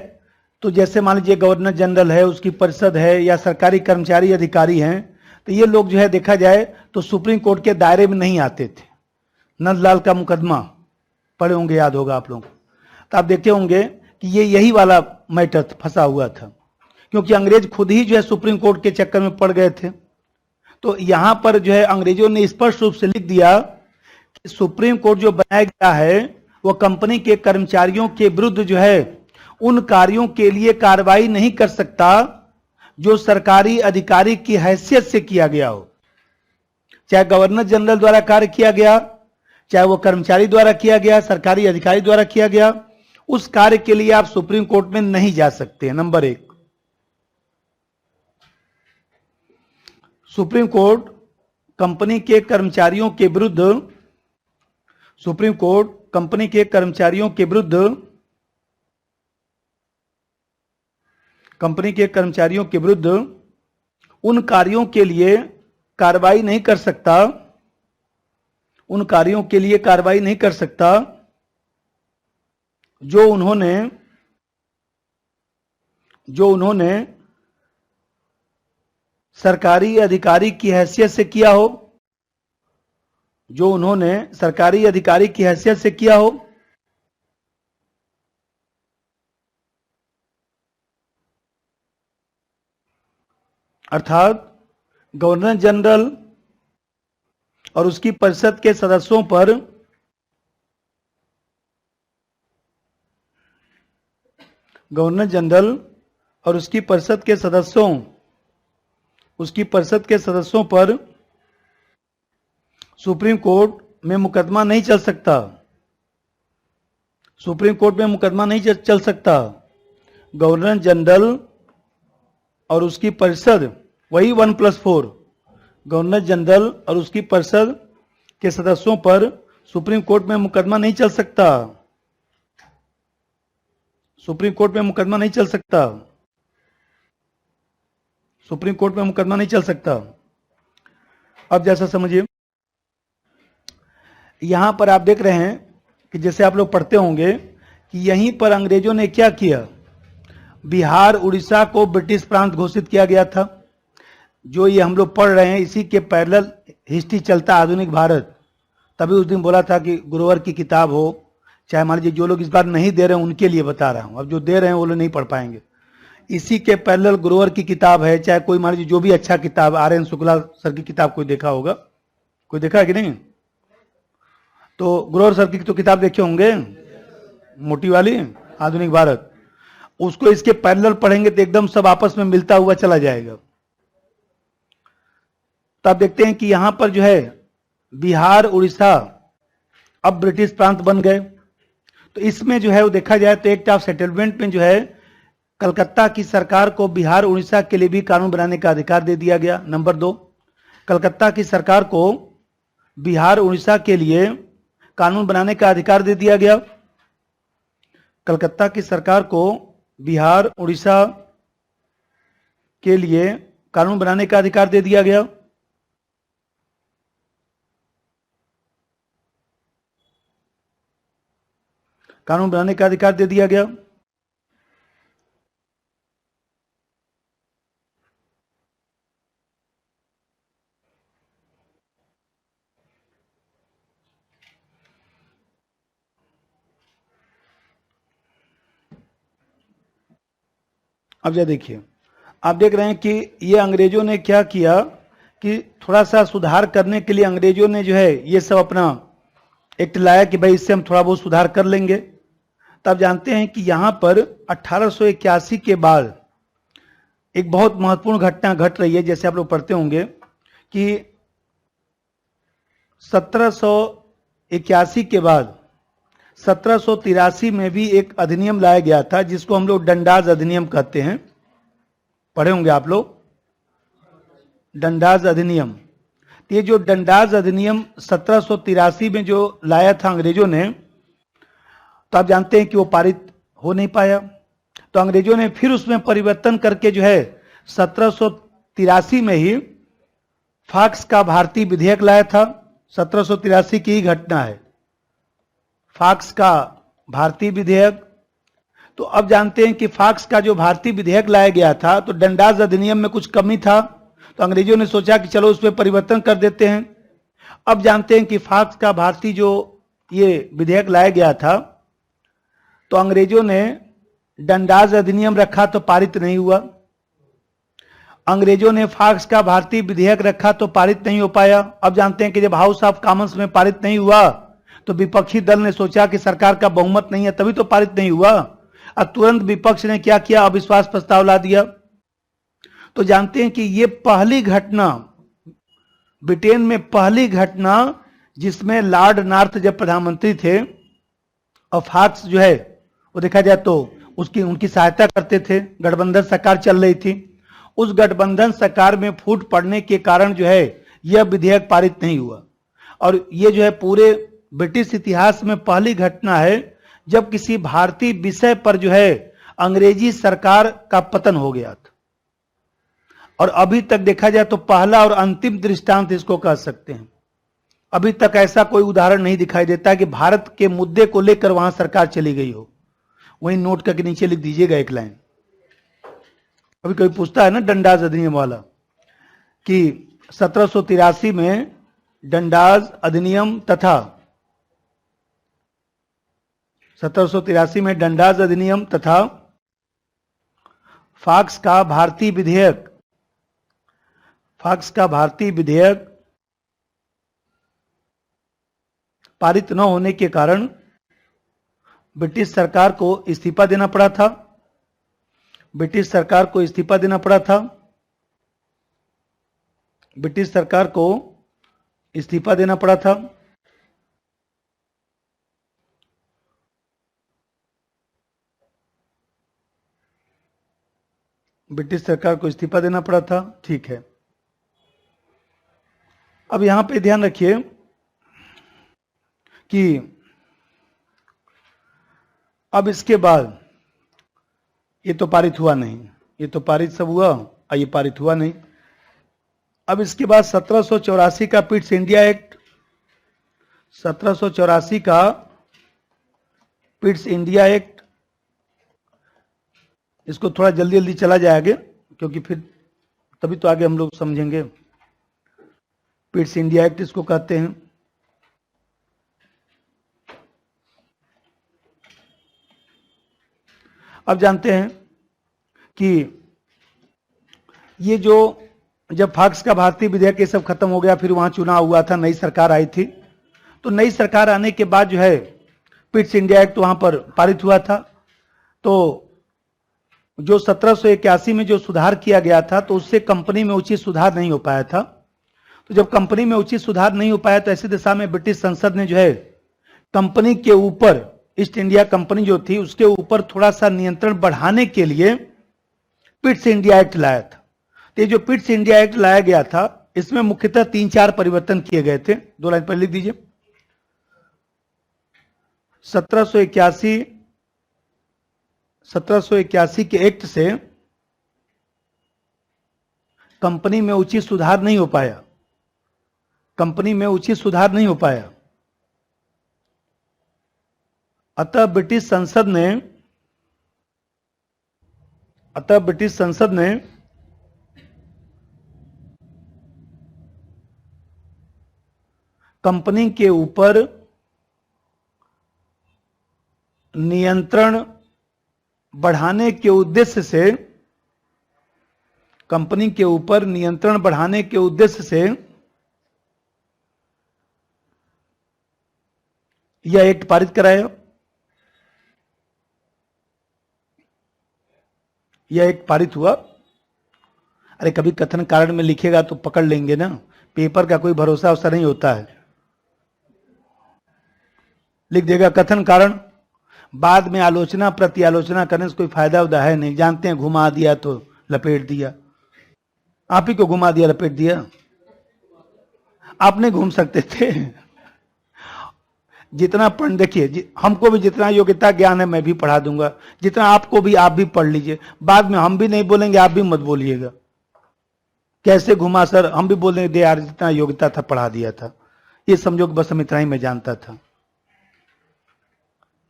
तो जैसे मान लीजिए गवर्नर जनरल है, उसकी परिषद है या सरकारी कर्मचारी अधिकारी हैं, तो ये लोग जो है देखा जाए तो सुप्रीम कोर्ट के दायरे में नहीं आते थे। नंदलाल का मुकदमा पढ़े होंगे, याद होगा आप लोगों को। तो आप देखते होंगे कि ये यही वाला मैटर फंसा हुआ था, क्योंकि अंग्रेज खुद ही जो है सुप्रीम कोर्ट के चक्कर में पड़ गए थे। तो यहां पर जो है अंग्रेजों ने स्पष्ट रूप से लिख दिया कि सुप्रीम कोर्ट जो बनाया गया है वो कंपनी के कर्मचारियों के विरुद्ध जो है उन कार्यों के लिए कार्रवाई नहीं कर सकता जो सरकारी अधिकारी की हैसियत से किया गया हो। चाहे गवर्नर जनरल द्वारा कार्य किया गया, चाहे वो कर्मचारी द्वारा किया गया, सरकारी अधिकारी द्वारा किया गया, उस कार्य के लिए आप सुप्रीम कोर्ट में नहीं जा सकते। नंबर 1, सुप्रीम कोर्ट कंपनी के कर्मचारियों के विरुद्ध, सुप्रीम कोर्ट कंपनी के कर्मचारियों के विरुद्ध, कंपनी के कर्मचारियों के विरुद्ध उन कार्यों के लिए कार्रवाई नहीं कर सकता, उन कार्यों के लिए कार्रवाई नहीं कर सकता जो उन्होंने जो उन्होंने सरकारी अधिकारी की हैसियत से किया हो, जो उन्होंने सरकारी अधिकारी की हैसियत से किया हो, अर्थात गवर्नर जनरल और उसकी परिषद के सदस्यों पर गवर्नर जनरल और उसकी परिषद के सदस्यों पर सुप्रीम कोर्ट में मुकदमा नहीं चल सकता। सुप्रीम कोर्ट में मुकदमा नहीं चल सकता। गवर्नर जनरल और उसकी परिषद, वही 1+4, गवर्नर जनरल और उसकी परिषद के सदस्यों पर सुप्रीम कोर्ट में मुकदमा नहीं चल सकता। सुप्रीम कोर्ट में मुकदमा नहीं चल सकता। सुप्रीम कोर्ट में मुकदमा नहीं चल सकता। अब जैसा समझिए, यहां पर आप देख रहे हैं कि जैसे आप लोग पढ़ते होंगे कि यहीं पर अंग्रेजों ने क्या किया, बिहार उड़ीसा को ब्रिटिश प्रांत घोषित किया गया था। जो ये हम लोग पढ़ रहे हैं इसी के पैरेलल हिस्ट्री चलता आधुनिक भारत। तभी उस दिन बोला था कि गुरुवर की किताब हो, चाहे मान लीजिए जो लोग इस बार नहीं दे रहे हैं उनके लिए बता रहा हूं, अब जो दे रहे हैं वो लोग नहीं पढ़ पाएंगे। इसी के पैरेलल गुरुवर की किताब है, चाहे कोई मान लीजिए जो भी अच्छा किताब, RN शुक्ला सर की किताब कोई देखा होगा, कोई देखा है कि नहीं? तो गुरुवर सर की तो किताब देखे होंगे, मोटी वाली आधुनिक भारत, उसको इसके पैरेलल पढ़ेंगे तो एकदम सब आपस में मिलता हुआ चला जाएगा। तो आप देखते हैं कि यहां पर जो है बिहार उड़ीसा अब ब्रिटिश प्रांत बन गए। तो इसमें जो है वो देखा जाए तो एक्ट ऑफ सेटलमेंट में जो है कलकत्ता की सरकार को बिहार उड़ीसा के लिए भी कानून बनाने का अधिकार दे दिया गया। नंबर 2, कलकत्ता की सरकार को बिहार उड़ीसा के लिए कानून बनाने का अधिकार दे दिया गया। कलकत्ता की सरकार को बिहार उड़ीसा के लिए कानून बनाने का अधिकार दे दिया गया। कानून बनाने का अधिकार दे दिया गया। अब जरा देखिए, आप देख रहे हैं कि ये अंग्रेजों ने क्या किया कि थोड़ा सा सुधार करने के लिए अंग्रेजों ने जो है ये सब अपना एक्ट लाया कि भाई इससे हम थोड़ा बहुत सुधार कर लेंगे। तब जानते हैं कि यहां पर 1881 के बाद एक बहुत महत्वपूर्ण घटना घट रही है। जैसे आप लोग पढ़ते होंगे कि 1781 के बाद 1783 में भी एक अधिनियम लाया गया था जिसको हम लोग डंडाज अधिनियम कहते हैं। पढ़े होंगे आप लोग, डंडाज अधिनियम। ये जो डंडाज अधिनियम 1783 में जो लाया था अंग्रेजों ने, तो आप जानते हैं कि वो पारित हो नहीं पाया। तो अंग्रेजों ने फिर उसमें परिवर्तन करके जो है 1783 में ही फाक्स का भारतीय विधेयक लाया था। 1783 की ही घटना है, फाक्स का भारतीय विधेयक। तो अब जानते हैं कि फाक्स का जो भारतीय विधेयक लाया गया था तो डंडाज अधिनियम में कुछ कमी था, तो अंग्रेजों ने सोचा कि चलो उसमें परिवर्तन कर देते हैं। अब जानते हैं कि फाक्स का भारतीय जो ये विधेयक लाया गया था तो अंग्रेजों ने डंडाज अधिनियम रखा तो पारित नहीं हुआ। अंग्रेजों ने फाक्स का भारतीय विधेयक रखा तो पारित नहीं हो पाया। अब जानते हैं कि जब हाउस ऑफ कॉमन्स में पारित नहीं हुआ तो विपक्षी दल ने सोचा कि सरकार का बहुमत नहीं है तभी तो पारित नहीं हुआ, और तुरंत विपक्ष ने क्या किया, अविश्वास प्रस्ताव ला दिया। तो जानते हैं कि ये पहली घटना, ब्रिटेन में पहली घटना जिसमें लॉर्ड नॉर्थ जब प्रधानमंत्री थे और फाक्स जो है वो देखा जाए तो उनकी सहायता करते थे, गठबंधन सरकार चल रही थी। उस गठबंधन सरकार में फूट पड़ने के कारण जो है यह विधेयक पारित नहीं हुआ। और ये जो है पूरे ब्रिटिश इतिहास में पहली घटना है जब किसी भारतीय विषय पर जो है अंग्रेजी सरकार का पतन हो गया था। और अभी तक देखा जाए तो पहला और अंतिम दृष्टांत इसको कह सकते हैं। अभी तक ऐसा कोई उदाहरण नहीं दिखाई देता कि भारत के मुद्दे को लेकर वहां सरकार चली गई हो। वहीं नोट करके नीचे लिख दीजिएगा एक लाइन। कभी कभी पूछता है ना डंडाज अधिनियम वाला कि 1783 में डंडाज अधिनियम तथा 1783 में डंडाज अधिनियम तथा फॉक्स का भारतीय विधेयक पारित न होने के कारण ब्रिटिश सरकार को इस्तीफा देना पड़ा था। ब्रिटिश सरकार को इस्तीफा देना पड़ा था। ब्रिटिश सरकार को इस्तीफा देना पड़ा था। ब्रिटिश सरकार को इस्तीफा देना पड़ा था। ठीक है, अब यहां पे ध्यान रखिए कि अब इसके बाद ये तो पारित हुआ नहीं, ये तो पारित सब हुआ और ये पारित हुआ नहीं। अब इसके बाद 1784 का पिट्स इंडिया एक्ट, 1784 का पिट्स इंडिया एक्ट, इसको थोड़ा जल्दी जल्दी चला जाएगा क्योंकि फिर तभी तो आगे हम लोग समझेंगे। पिट्स इंडिया एक्ट इसको कहते हैं। अब जानते हैं कि ये जो जब फॉक्स का भारतीय विधेयक ये सब खत्म हो गया, फिर वहां चुनाव हुआ था, नई सरकार आई थी, तो नई सरकार आने के बाद जो है पिट्स इंडिया एक्ट वहां पर पारित हुआ था। तो जो 1781 में जो सुधार किया गया था तो उससे कंपनी में उचित सुधार नहीं हो पाया था। तो जब कंपनी में उचित सुधार नहीं हो पाया तो ऐसी दिशा में ब्रिटिश संसद ने जो है कंपनी के ऊपर, ईस्ट इंडिया कंपनी जो थी उसके ऊपर थोड़ा सा नियंत्रण बढ़ाने के लिए पिट्स इंडिया एक्ट लाया था। तो ये जो पिट्स इंडिया एक्ट लाया गया था इसमें मुख्यतः 3-4 परिवर्तन किए गए थे। 2 लाइन पर लिख दीजिए। 1781 के एक्ट से कंपनी में उचित सुधार नहीं हो पाया, कंपनी में उचित सुधार नहीं हो पाया। अतः ब्रिटिश संसद ने कंपनी के ऊपर नियंत्रण बढ़ाने के उद्देश्य से, कंपनी के ऊपर नियंत्रण बढ़ाने के उद्देश्य से यह एक्ट पारित कराया। यह एक पारित हुआ। अरे कभी कथन कारण में लिखेगा तो पकड़ लेंगे ना, पेपर का कोई भरोसा उसका नहीं होता है। लिख देगा कथन कारण, बाद में आलोचना प्रति आलोचना करने से कोई फायदा उदा है नहीं। जानते हैं घुमा दिया तो लपेट दिया, आप ही को घुमा दिया लपेट दिया। आप नहीं घूम सकते थे। जितना पढ़, देखिए हमको भी जितना योग्यता ज्ञान है मैं भी पढ़ा दूंगा, जितना आपको भी आप भी पढ़ लीजिए। बाद में हम भी नहीं बोलेंगे, आप भी मत बोलिएगा कैसे घुमा सर, हम भी बोलेंगे दे यार जितना योग्यता था पढ़ा दिया था। ये समझो कि बस हम इतना ही मैं जानता था।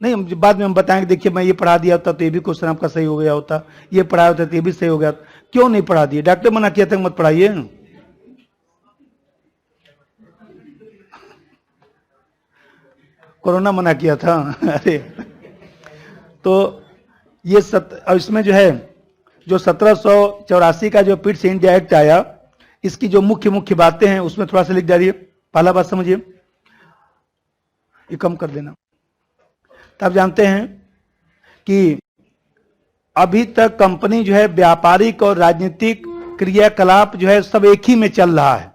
नहीं, बाद में हम बताएंगे देखिए मैं ये पढ़ा दिया होता तो ये भी क्वेश्चन आपका सही हो गया होता, ये पढ़ाया होता तो ये भी सही हो गया। क्यों नहीं पढ़ा दिए? डॉक्टर मना किया था मत पढ़ाइए। कोरोना मना किया था। अरे तो ये इसमें जो है जो 1784 का जो पिट्स इंडिया एक्ट आया, इसकी जो मुख्य मुख्य बातें हैं उसमें थोड़ा सा लिख डालिए। पहला बात समझिए, ये कम कर देना। तब जानते हैं कि अभी तक कंपनी जो है व्यापारिक और राजनीतिक क्रियाकलाप जो है सब एक ही में चल रहा है।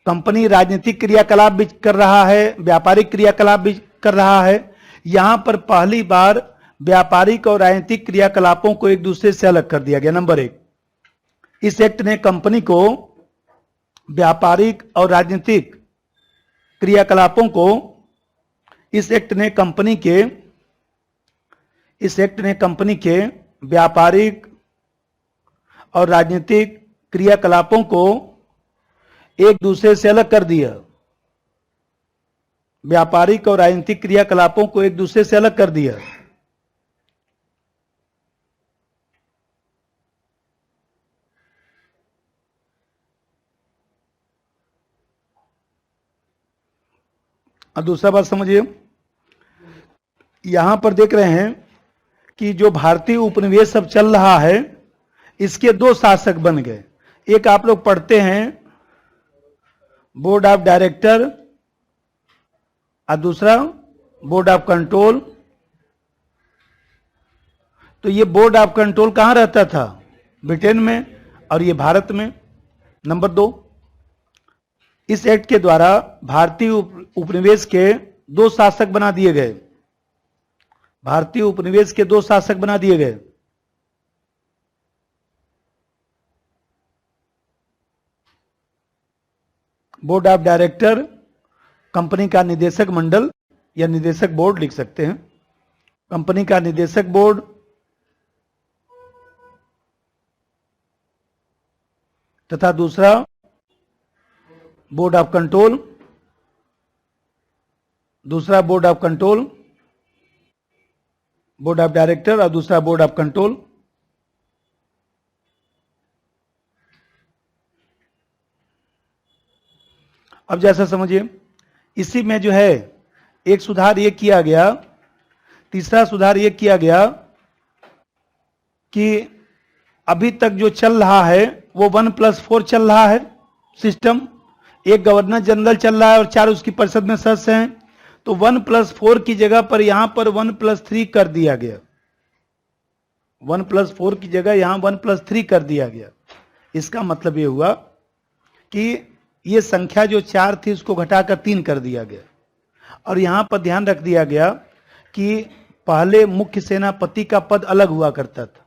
कंपनी राजनीतिक क्रियाकलाप भी कर रहा है, व्यापारिक क्रियाकलाप भी कर रहा है। यहां पर पहली बार व्यापारिक और राजनीतिक क्रियाकलापों को एक दूसरे से अलग कर दिया गया। नंबर 1, इस एक्ट ने कंपनी को व्यापारिक और राजनीतिक क्रियाकलापों को, इस एक्ट ने कंपनी के व्यापारिक और राजनीतिक क्रियाकलापों को एक दूसरे से अलग कर दिया। व्यापारिक और राजनीतिक क्रियाकलापों को एक दूसरे से अलग कर दिया। और दूसरा बात समझिए, यहां पर देख रहे हैं कि जो भारतीय उपनिवेश सब चल रहा है, इसके दो शासक बन गए। एक आप लोग पढ़ते हैं बोर्ड ऑफ डायरेक्टर और दूसरा बोर्ड ऑफ कंट्रोल। तो ये बोर्ड ऑफ कंट्रोल कहां रहता था? ब्रिटेन में, और ये भारत में। नंबर 2, इस एक्ट के द्वारा भारतीय उपनिवेश के दो शासक बना दिए गए। भारतीय उपनिवेश के दो शासक बना दिए गए। बोर्ड ऑफ डायरेक्टर, कंपनी का निदेशक मंडल या निदेशक बोर्ड लिख सकते हैं, कंपनी का निदेशक बोर्ड, तथा दूसरा बोर्ड ऑफ कंट्रोल, दूसरा board of control, board of director और दूसरा बोर्ड ऑफ कंट्रोल। अब जैसा समझिए, इसी में जो है एक सुधार ये किया गया, तीसरा सुधार ये किया गया कि अभी तक जो चल रहा है वो 1+4 चल रहा है सिस्टम। एक गवर्नर जनरल चल रहा है और 4 उसकी परिषद में सदस्य हैं। तो 1+4 की जगह पर यहां पर 1+3 कर दिया गया। 1+4 की जगह यहां 1+3 कर दिया गया। इसका मतलब ये हुआ कि ये संख्या जो 4 थी उसको घटाकर 3 कर दिया गया। और यहां पर ध्यान रख दिया गया कि पहले मुख्य सेनापति का पद अलग हुआ करता था,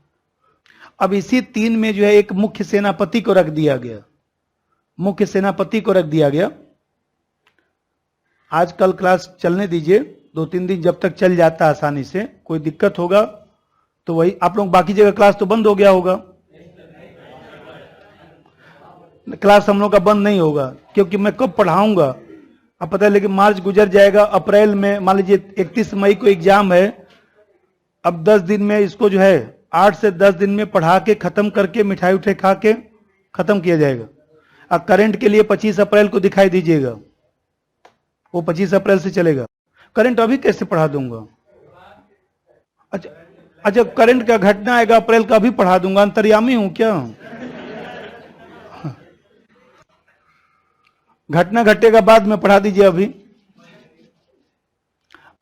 अब इसी 3 में जो है एक मुख्य सेनापति को रख दिया गया, मुख्य सेनापति को रख दिया गया। आजकल क्लास चलने दीजिए, 2-3 दिन जब तक चल जाता है आसानी से। कोई दिक्कत होगा तो वही आप लोग, बाकी जगह क्लास तो बंद हो गया होगा। क्लास हम लोग का बंद नहीं होगा, क्योंकि मैं कब पढ़ाऊंगा अब पता है, लेकिन मार्च गुजर जाएगा, अप्रैल में मान लीजिए 31 मई को एग्जाम है। अब 10 दिन में इसको जो है 8 से 10 दिन में पढ़ा के खत्म करके मिठाई उठाई खा के खत्म किया जाएगा। अब करंट के लिए 25 अप्रैल को दिखाई दीजिएगा, वो 25 अप्रैल से चलेगा। करंट अभी कैसे पढ़ा दूंगा? अच्छा करंट का घटना आएगा अप्रैल का, अभी पढ़ा दूंगा, अंतर्यामी हूं क्या? घटना घटेगा बाद में, पढ़ा दीजिए अभी।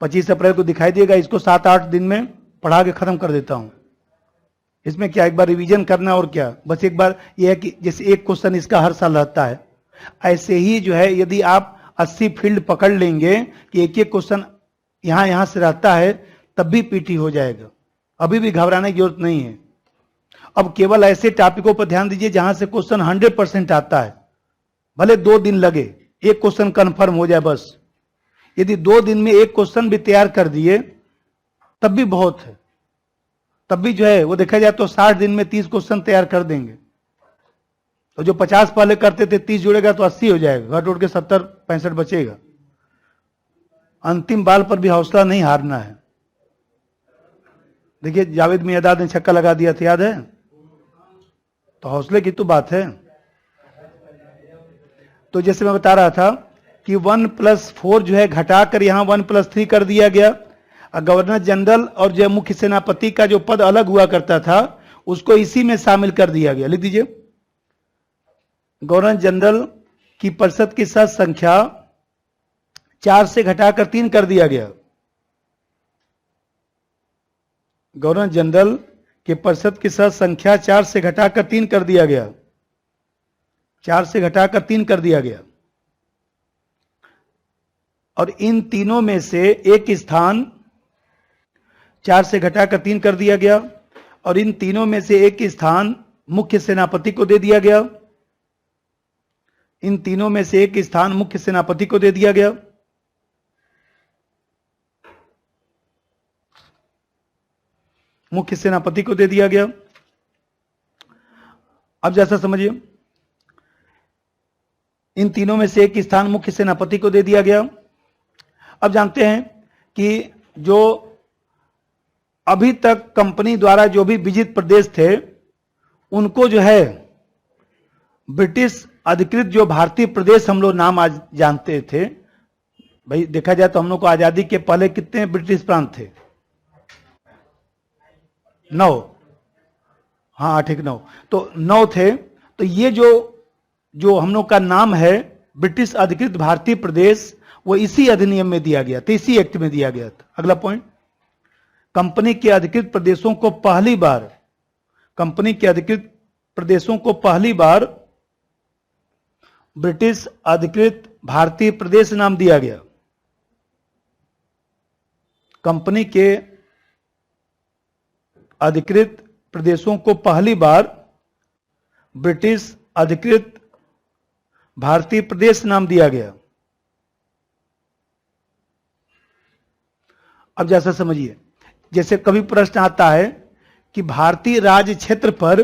25 अप्रैल को दिखाई देगा, इसको 7-8 दिन में पढ़ा के खत्म कर देता हूं। इसमें क्या एक बार रिवीजन करना और क्या, बस एक बार यह है कि जैसे एक क्वेश्चन इसका हर साल रहता है, ऐसे ही जो है यदि आप 80 फील्ड पकड़ लेंगे कि एक एक क्वेश्चन यहां से रहता है, तब भी पीटी हो जाएगा। अभी भी घबराने की जरूरत नहीं है। अब केवल ऐसे टॉपिकों पर ध्यान दीजिए जहां से क्वेश्चन 100% आता है, भले 2 दिन लगे, एक क्वेश्चन कंफर्म हो जाए बस। यदि 2 दिन में एक क्वेश्चन भी तैयार कर दिए तब भी बहुत है, तब भी जो है वो देखा जाए तो 60 दिन में 30 क्वेश्चन तैयार कर देंगे। तो जो 50 पहले करते थे, 30 जुड़ेगा तो 80 हो जाएगा, घट उठ के 70-65 बचेगा। अंतिम बाल पर भी हौसला नहीं हारना है। देखिए जावेद मियादाद ने छक्का लगा दिया था, याद है? तो हौसले की तो बात है। तो जैसे मैं बता रहा था कि 1+4 जो है घटाकर यहां 1+3 कर दिया गया। गवर्नर जनरल और जो मुख्य सेनापति का जो पद अलग हुआ करता था उसको इसी में शामिल कर दिया गया। लिख दीजिए, गवर्नर जनरल की परिषद की सदस्य संख्या 4 से घटाकर 3 कर दिया गया। गवर्नर जनरल के परिषद की सदस्य संख्या 4 से घटाकर 3 कर दिया गया, 4 से घटाकर 3 कर दिया गया। और इन तीनों में से एक स्थान 4 से घटाकर 3 कर दिया गया, और इन तीनों में से एक स्थान मुख्य सेनापति को दे दिया गया। इन तीनों में से एक स्थान मुख्य सेनापति को दे दिया गया। मुख्य सेनापति को दे दिया गया। अब जैसा समझिए, इन तीनों में से एक स्थान मुख्य सेनापति को दे दिया गया। अब जानते हैं कि जो अभी तक कंपनी द्वारा जो भी विजित प्रदेश थे उनको जो है ब्रिटिश अधिकृत जो भारतीय प्रदेश हम लोग नाम आज जानते थे, भाई देखा जाए तो हम लोग को आजादी के पहले कितने ब्रिटिश प्रांत थे? 9। हाँ 8 1 9, तो 9 थे। तो ये जो हम लोग का नाम है ब्रिटिश अधिकृत भारतीय प्रदेश, वो इसी अधिनियम में दिया गया था, इसी एक्ट में दिया गया था। अगला पॉइंट, कंपनी के अधिकृत प्रदेशों को पहली बार, कंपनी के अधिकृत प्रदेशों को पहली बार ब्रिटिश अधिकृत भारतीय प्रदेश नाम दिया गया। कंपनी के अधिकृत प्रदेशों को पहली बार ब्रिटिश अधिकृत भारतीय प्रदेश नाम दिया गया। अब जैसा समझिए, जैसे कभी प्रश्न आता है कि भारतीय राज्य क्षेत्र पर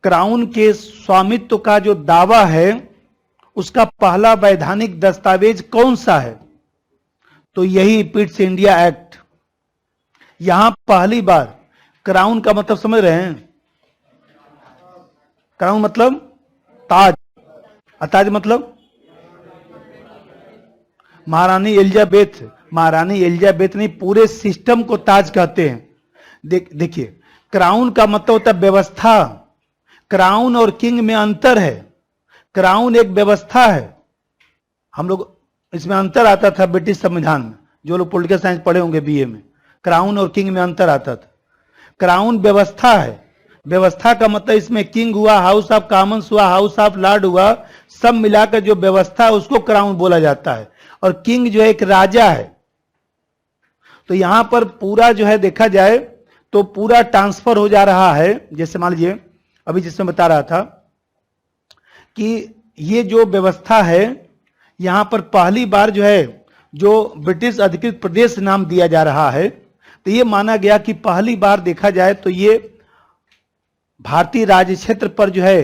क्राउन के स्वामित्व का जो दावा है उसका पहला वैधानिक दस्तावेज कौन सा है? तो यही पिट्स इंडिया एक्ट। यहां पहली बार, क्राउन का मतलब समझ रहे हैं? क्राउन मतलब ताज, ताज मतलब महारानी एलिजाबेथ, महारानी एलिजाबेथ नहीं, पूरे सिस्टम को ताज कहते हैं। देखिए, क्राउन का मतलब होता है व्यवस्था। क्राउन और किंग में अंतर है। क्राउन एक व्यवस्था है, हम लोग इसमें अंतर आता था ब्रिटिश संविधान में, जो लोग पॉलिटिकल साइंस पढ़े होंगे बीए में, क्राउन और किंग में अंतर आता था। क्राउन व्यवस्था है। व्यवस्था का मतलब इसमें किंग हुआ, हाउस ऑफ कॉमन्स हुआ, हाउस ऑफ लॉर्ड हुआ, सब मिलाकर जो व्यवस्था है उसको क्राउन बोला जाता है। और किंग जो है एक राजा है। तो यहां पर पूरा जो है देखा जाए तो पूरा ट्रांसफर हो जा रहा है। जैसे मान लीजिए अभी जिसमें बता रहा था कि ये जो व्यवस्था है यहां पर पहली बार जो है जो ब्रिटिश अधिकृत प्रदेश नाम दिया जा रहा है, तो ये माना गया कि पहली बार देखा जाए तो ये भारतीय राज्य क्षेत्र पर जो है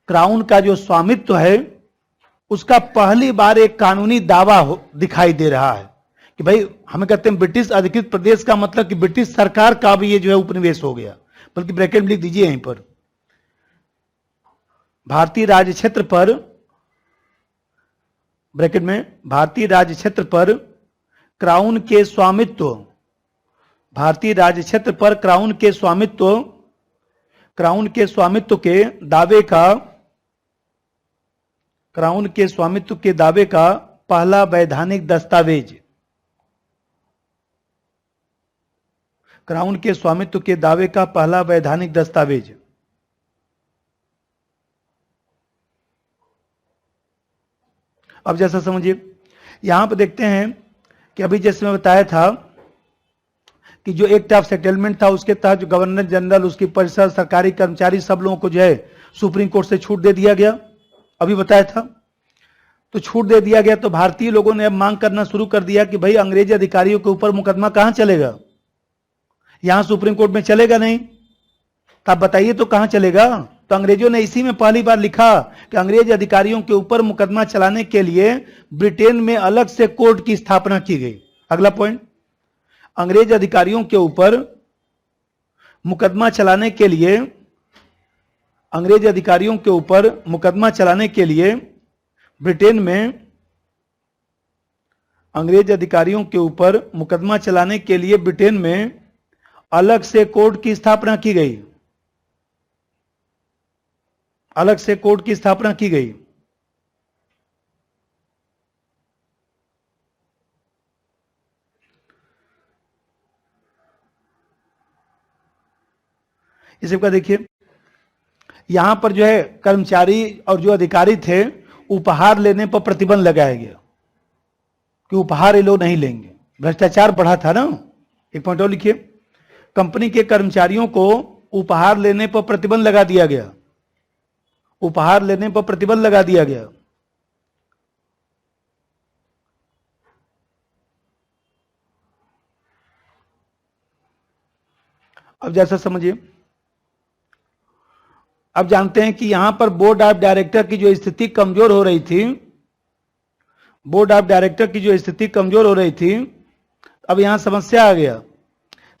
क्राउन का जो स्वामित्व है उसका पहली बार एक कानूनी दावा दिखाई दे रहा है कि भाई हमें कहते हैं ब्रिटिश अधिकृत प्रदेश का मतलब कि ब्रिटिश सरकार का भी ये जो है उपनिवेश हो गया। बल्कि ब्रैकेट में लिख दीजिए यहीं पर, भारतीय राज्य क्षेत्र पर, ब्रैकेट में, भारतीय राज्य क्षेत्र पर क्राउन के स्वामित्व, भारतीय राज्य क्षेत्र पर क्राउन के स्वामित्व, क्राउन के स्वामित्व के दावे का, क्राउन के स्वामित्व के दावे का पहला वैधानिक दस्तावेज, क्राउन के स्वामित्व के दावे का पहला वैधानिक दस्तावेज। अब जैसा समझिए, यहां पर देखते हैं कि अभी जैसे मैं बताया था कि जो एक्ट ऑफ सेटलमेंट था उसके तहत जो गवर्नर जनरल, उसकी परिषद, सरकारी कर्मचारी, सब लोगों को जो है सुप्रीम कोर्ट से छूट दे दिया गया। अभी बताया था, तो छूट दे दिया गया तो भारतीय लोगों ने अब मांग करना शुरू कर दिया कि भाई अंग्रेजी अधिकारियों के ऊपर मुकदमा कहां चलेगा? यहां सुप्रीम कोर्ट में चलेगा नहीं, तो आप बताइए तो कहां चलेगा? तो अंग्रेजों ने इसी में पहली बार लिखा कि अंग्रेज अधिकारियों के ऊपर मुकदमा चलाने के लिए ब्रिटेन में अलग से कोर्ट की स्थापना की गई। अगला पॉइंट, अंग्रेज अधिकारियों के ऊपर मुकदमा चलाने के लिए, अंग्रेज अधिकारियों के ऊपर मुकदमा चलाने के लिए ब्रिटेन में, अंग्रेज अधिकारियों के ऊपर मुकदमा चलाने के लिए ब्रिटेन में अलग से कोर्ट की स्थापना की गई, अलग से कोर्ट की स्थापना की गई। इसी का देखिए, यहां पर जो है कर्मचारी और जो अधिकारी थे उपहार लेने पर प्रतिबंध लगाया गया कि उपहार ये लोग नहीं लेंगे। भ्रष्टाचार बढ़ा था ना। एक पॉइंट और लिखिए, कंपनी के कर्मचारियों को उपहार लेने पर प्रतिबंध लगा दिया गया, उपहार लेने पर प्रतिबंध लगा दिया गया। अब जैसा समझिए, अब जानते हैं कि यहां पर बोर्ड ऑफ डायरेक्टर की जो स्थिति कमजोर हो रही थी, बोर्ड ऑफ डायरेक्टर की जो स्थिति कमजोर हो रही थी, अब यहां समस्या आ गया।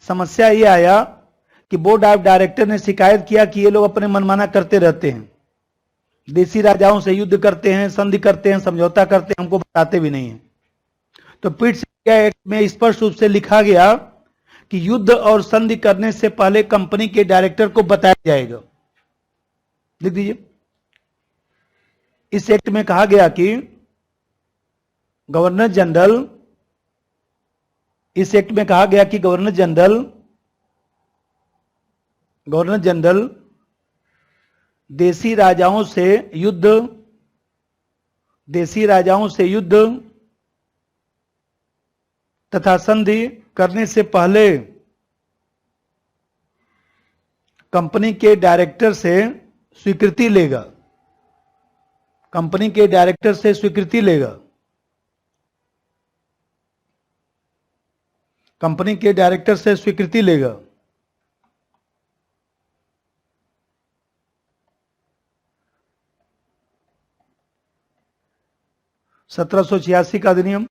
समस्या ये आया कि बोर्ड ऑफ डायरेक्टर ने शिकायत किया कि ये लोग अपने मनमाना करते रहते हैं, देसी राजाओं से युद्ध करते हैं, संधि करते हैं, समझौता करते हैं, हमको बताते भी नहीं है। तो पीट्स इंडिया एक्ट में स्पष्ट रूप से लिखा गया कि युद्ध और संधि करने से पहले कंपनी के डायरेक्टर को बताया जाएगा। लिख दीजिए। इस एक्ट में कहा गया कि गवर्नर जनरल, इस एक्ट में कहा गया कि गवर्नर जनरल देशी राजाओं से युद्ध तथा संधि करने से पहले कंपनी के डायरेक्टर से स्वीकृति लेगा। कंपनी के डायरेक्टर से स्वीकृति लेगा। कंपनी के डायरेक्टर से स्वीकृति लेगा। ₹1786 का अधिनियम।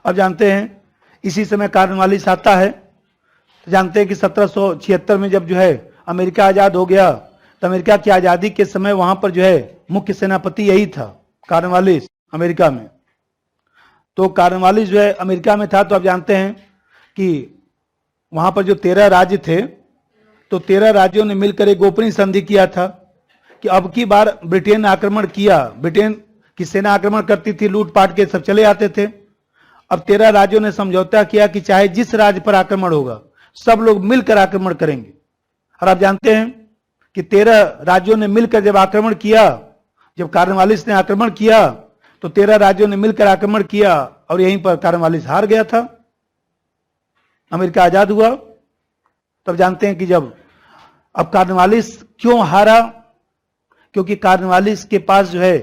अब जानते हैं इसी समय कार्नवालिस आता है। तो जानते हैं कि 1776 में जब जो है अमेरिका आजाद हो गया, तो अमेरिका की आजादी के समय वहां पर जो है मुख्य सेनापति यही था, कार्नवालिस, अमेरिका में। तो कार्नवालिस जो है अमेरिका में था। तो आप जानते हैं कि वहां पर जो 13 राज्य थे, तो 13 राज्यों ने मिलकर एक गोपनीय संधि किया था कि अब की बार ब्रिटेन आक्रमण किया, ब्रिटेन की सेना आक्रमण करती थी, लूटपाट के सब चले आते थे। अब 13 राज्यों ने समझौता किया कि चाहे जिस राज्य पर आक्रमण होगा सब लोग मिलकर आक्रमण करेंगे। और आप जानते हैं कि 13 राज्यों ने मिलकर जब आक्रमण किया, जब कार्नवालिस ने आक्रमण किया, तो 13 राज्यों ने मिलकर आक्रमण किया और यहीं पर कार्नवालिस हार गया था, अमेरिका आजाद हुआ। तब जानते हैं कि जब अब कार्नवालिस क्यों हारा, क्योंकि कार्नवालिस के पास जो है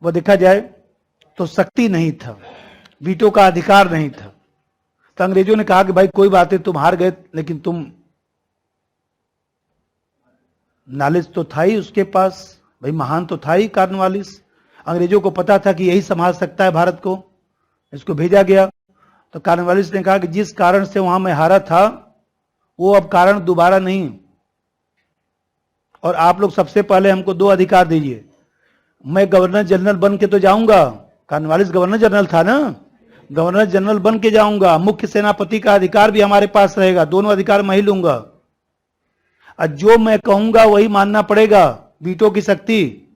वो देखा जाए तो शक्ति नहीं था, वीटो का अधिकार नहीं था। तो अंग्रेजों ने कहा कि भाई कोई बात है, तुम हार गए, लेकिन तुम नॉलेज तो था ही उसके पास, भाई महान तो था ही कार्नवालिस। अंग्रेजों को पता था कि यही संभाल सकता है भारत को, इसको भेजा गया। तो कार्नवालिस ने कहा कि जिस कारण से वहां मैं हारा था वो अब कारण दोबारा नहीं, और आप लोग सबसे पहले हमको 2 अधिकार दीजिए। मैं गवर्नर जनरल बन के तो जाऊंगा, कार्नवालिस गवर्नर जनरल था ना, गवर्नर जनरल बन के जाऊंगा, मुख्य सेनापति का अधिकार भी हमारे पास रहेगा, दोनों अधिकार मैं ही लूंगा, और जो मैं कहूंगा वही मानना पड़ेगा, वीटो की शक्ति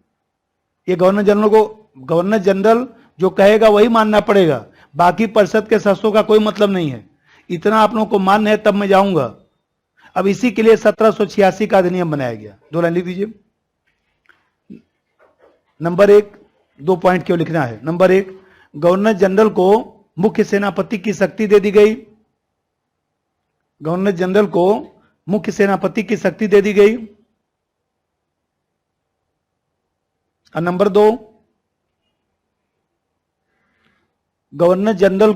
ये गवर्नर जनरल जो कहेगा वही मानना पड़ेगा, बाकी परिषद के सदस्यों का कोई मतलब नहीं है। इतना आप लोगों को मान्य है तब मैं जाऊंगा। अब इसी के लिए 1786 का अधिनियम बनाया गया। 2 लाइन लिख दीजिए। नंबर 1, 2 पॉइंट क्यों लिखना है। नंबर 1, गवर्नर जनरल को मुख्य सेनापति की शक्ति दे दी गई। गवर्नर जनरल को मुख्य सेनापति की शक्ति दे दी गई। और नंबर 2, गवर्नर जनरल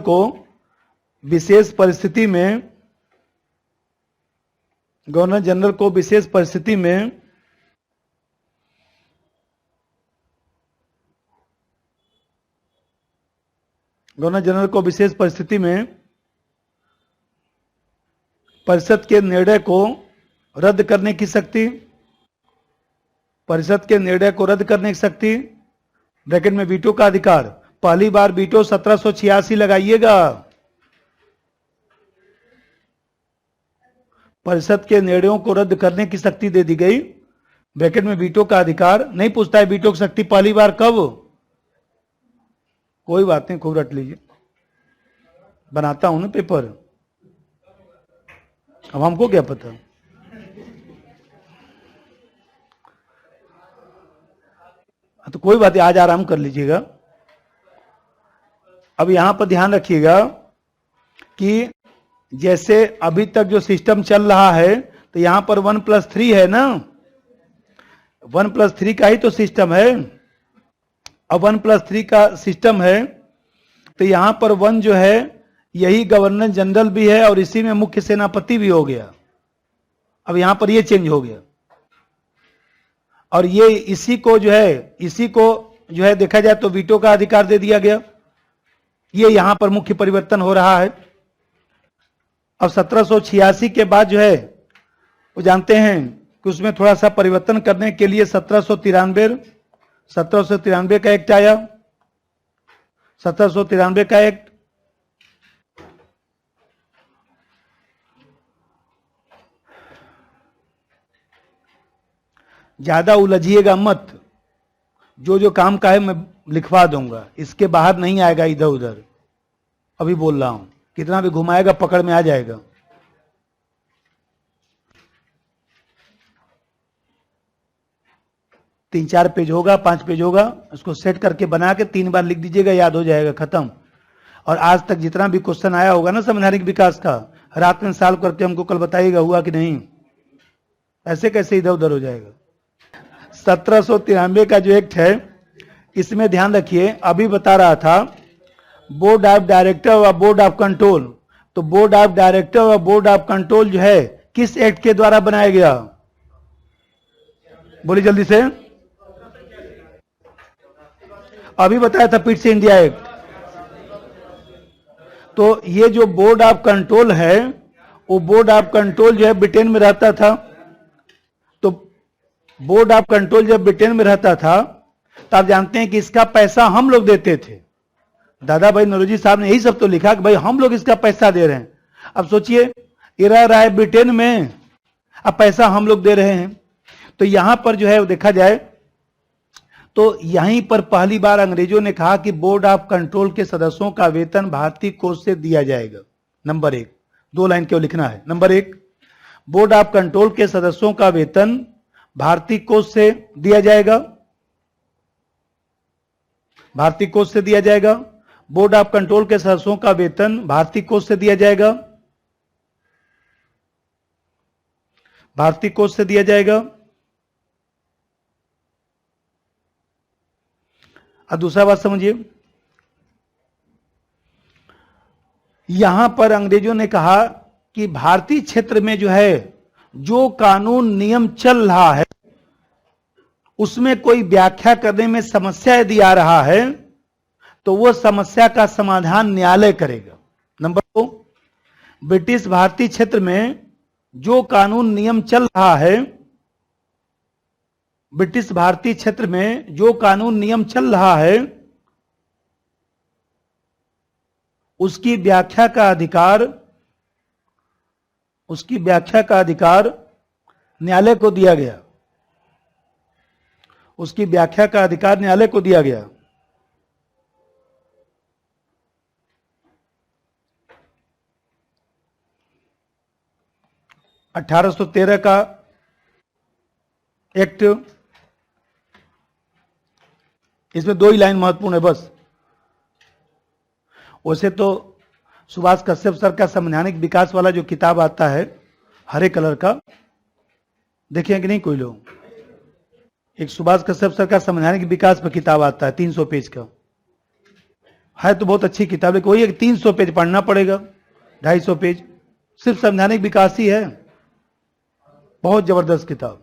को विशेष परिस्थिति में गवर्नर जनरल को विशेष परिस्थिति में गवर्नर जनरल को विशेष परिस्थिति में परिषद के निर्णय को रद्द करने की शक्ति, परिषद के निर्णय को रद्द करने की शक्ति, ब्रैकेट में वीटो का अधिकार। पहली बार वीटो 1786 लगाइएगा। परिषद के निर्णयों को रद्द करने की शक्ति दे दी गई, ब्रैकेट में वीटो का अधिकार। नहीं पूछता है वीटो की शक्ति पहली बार कब, कोई बात नहीं, खूब रट लीजिए, बनाता हूं ना पेपर, अब हमको क्या पता। तो कोई बात नहीं, आज आराम कर लीजिएगा। अब यहां पर ध्यान रखिएगा कि जैसे अभी तक जो सिस्टम चल रहा है, तो यहां पर 1+3 है ना, 1+3 का ही तो सिस्टम है। अब 1+3 का सिस्टम है, तो यहां पर 1 जो है यही गवर्नर जनरल भी है और इसी में मुख्य सेनापति भी हो गया। अब यहां पर ये चेंज हो गया, और ये इसी को जो है देखा जाए तो वीटो का अधिकार दे दिया गया। ये यहां पर मुख्य परिवर्तन हो रहा है। अब 1786 के बाद जो है वो जानते हैं कि उसमें थोड़ा सा परिवर्तन करने के लिए 1793 का एक्ट आया। 1793 का एक्ट ज्यादा उलझिएगा मत, जो काम का है मैं लिखवा दूंगा, इसके बाहर नहीं आएगा इधर उधर। अभी बोल रहा हूं, कितना भी घुमाएगा पकड़ में आ जाएगा। तीन चार पेज होगा, 5 पेज होगा, उसको सेट करके बना के 3 बार लिख दीजिएगा, याद हो जाएगा, खत्म। और आज तक जितना भी क्वेश्चन आया होगा ना संवैधानिक विकास का, रात में सॉल्व करके हमको कल बताइएगा हुआ कि नहीं। ऐसे कैसे इधर उधर हो जाएगा। 1793 का जो एक्ट है, इसमें ध्यान रखिए, अभी बता रहा था बोर्ड ऑफ डायरेक्टर और बोर्ड ऑफ कंट्रोल। तो बोर्ड ऑफ डायरेक्टर और बोर्ड ऑफ कंट्रोल जो है किस एक्ट के द्वारा बनाया गया, बोलिए जल्दी से। अभी बताया था फिट से इंडिया एक्ट। तो ये जो बोर्ड ऑफ कंट्रोल है, वो बोर्ड ऑफ कंट्रोल जो है ब्रिटेन में रहता था। तो बोर्ड ऑफ कंट्रोल जब ब्रिटेन में रहता था, तो आप जानते हैं कि इसका पैसा हम लोग देते थे। दादा भाई नौरोजी साहब ने यही सब तो लिखा कि भाई हम लोग इसका पैसा दे रहे हैं। अब सोचिए, ये रह रहा है ब्रिटेन में, अब पैसा हम लोग दे रहे हैं। तो यहां पर जो है देखा जाए तो यहीं पर पहली बार अंग्रेजों ने कहा कि बोर्ड ऑफ कंट्रोल के सदस्यों का वेतन भारतीय कोष से दिया जाएगा। नंबर 1, 2 लाइन क्यों लिखना है। नंबर 1, बोर्ड ऑफ कंट्रोल के सदस्यों का वेतन भारतीय कोष से दिया जाएगा, भारतीय कोष से दिया जाएगा। बोर्ड ऑफ कंट्रोल के सदस्यों का वेतन भारतीय कोष से दिया जाएगा, भारतीय कोष से दिया जाएगा। अब दूसरा बात समझिए, यहां पर अंग्रेजों ने कहा कि भारतीय क्षेत्र में जो है जो कानून नियम चल रहा है उसमें कोई व्याख्या करने में समस्या यदि आ रहा है तो वो समस्या का समाधान न्यायालय करेगा। नंबर 2, ब्रिटिश भारतीय क्षेत्र में जो कानून नियम चल रहा है, ब्रिटिश भारतीय क्षेत्र में जो कानून नियम चल रहा है उसकी व्याख्या का अधिकार, उसकी व्याख्या का अधिकार न्यायालय को दिया गया, उसकी व्याख्या का अधिकार न्यायालय को दिया गया। ' 1813 का एक्ट, इसमें 2 ही लाइन महत्वपूर्ण है बस। वैसे तो सुभाष कश्यप सर का संवैधानिक विकास वाला जो किताब आता है हरे कलर का, देखे कि नहीं कोई लोग? एक सुभाष कश्यप सर का संवैधानिक विकास पर किताब आता है 300 पेज का, है तो बहुत अच्छी किताब, लेकिन वही 300 पेज पढ़ना पड़ेगा, 250 पेज सिर्फ संवैधानिक विकास ही है। बहुत जबरदस्त किताब।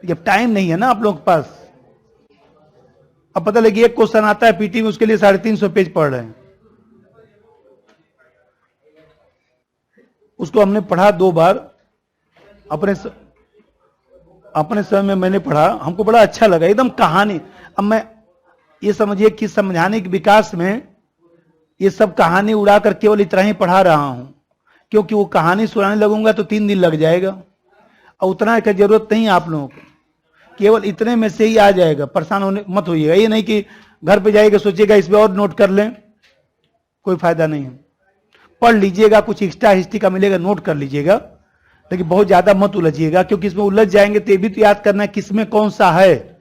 जब टाइम नहीं है ना आप लोगों के पास, अब पता लगे एक क्वेश्चन आता है पीटी में, उसके लिए 350 पेज पढ़ रहे हैं। उसको हमने पढ़ा 2 बार, अपने समय में मैंने पढ़ा, हमको बड़ा अच्छा लगा, एकदम कहानी। अब मैं ये समझिए कि संवैधानिक विकास में ये सब कहानी उड़ाकर केवल इतना ही पढ़ा रहा हूं, क्योंकि वो कहानी सुनाने लगूंगा तो 3 दिन लग जाएगा, और उतना की जरूरत नहीं आप लोगों को, केवल इतने में से ही आ जाएगा। परेशान होने मत होइएगा, ये नहीं कि घर पे जाइएगा सोचिएगा इसमें और नोट कर लें, कोई फायदा नहीं है। पढ़ लीजिएगा, कुछ एक्स्ट्रा हिस्ट्री का मिलेगा, नोट कर लीजिएगा, लेकिन बहुत ज्यादा मत उलझिएगा, क्योंकि इसमें उलझ जाएंगे तो ये भी तो याद करना है किसमें कौन सा है।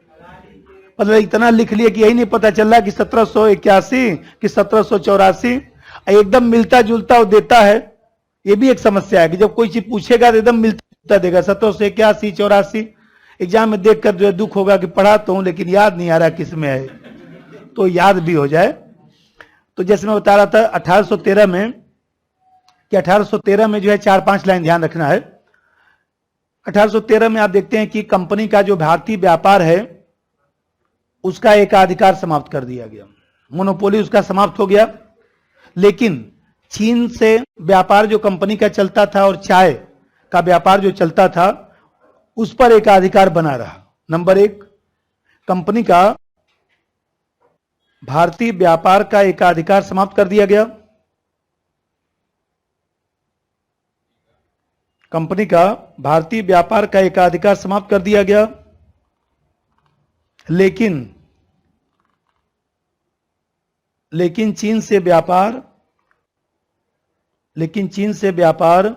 मतलब इतना लिख लिया कि यही नहीं पता चल रहा कि 1781 कि 1784, एकदम मिलता जुलता देता है। ये भी एक समस्या है कि जब कोई चीज पूछेगा तो एकदम मिलता जुलता देगा, 1781 84। एग्जाम में देखकर जो है दुख होगा कि पढ़ा तो हूं लेकिन याद नहीं आ रहा किसमें है, तो याद भी हो जाए। तो जैसे मैं बता रहा था 1813 में, कि 1813 में जो है 4-5 लाइन ध्यान रखना है। 1813 में आप देखते हैं कि कंपनी का जो भारतीय व्यापार है उसका एकाधिकार समाप्त कर दिया गया, मोनोपोली उसका समाप्त हो गया। लेकिन चीन से व्यापार जो कंपनी का चलता था और चाय का व्यापार जो चलता था उस पर एकाधिकार बना रहा। नंबर 1, कंपनी का भारतीय व्यापार का एकाधिकार समाप्त कर दिया गया। कंपनी का भारतीय व्यापार का एकाधिकार समाप्त कर दिया गया, लेकिन चीन से व्यापार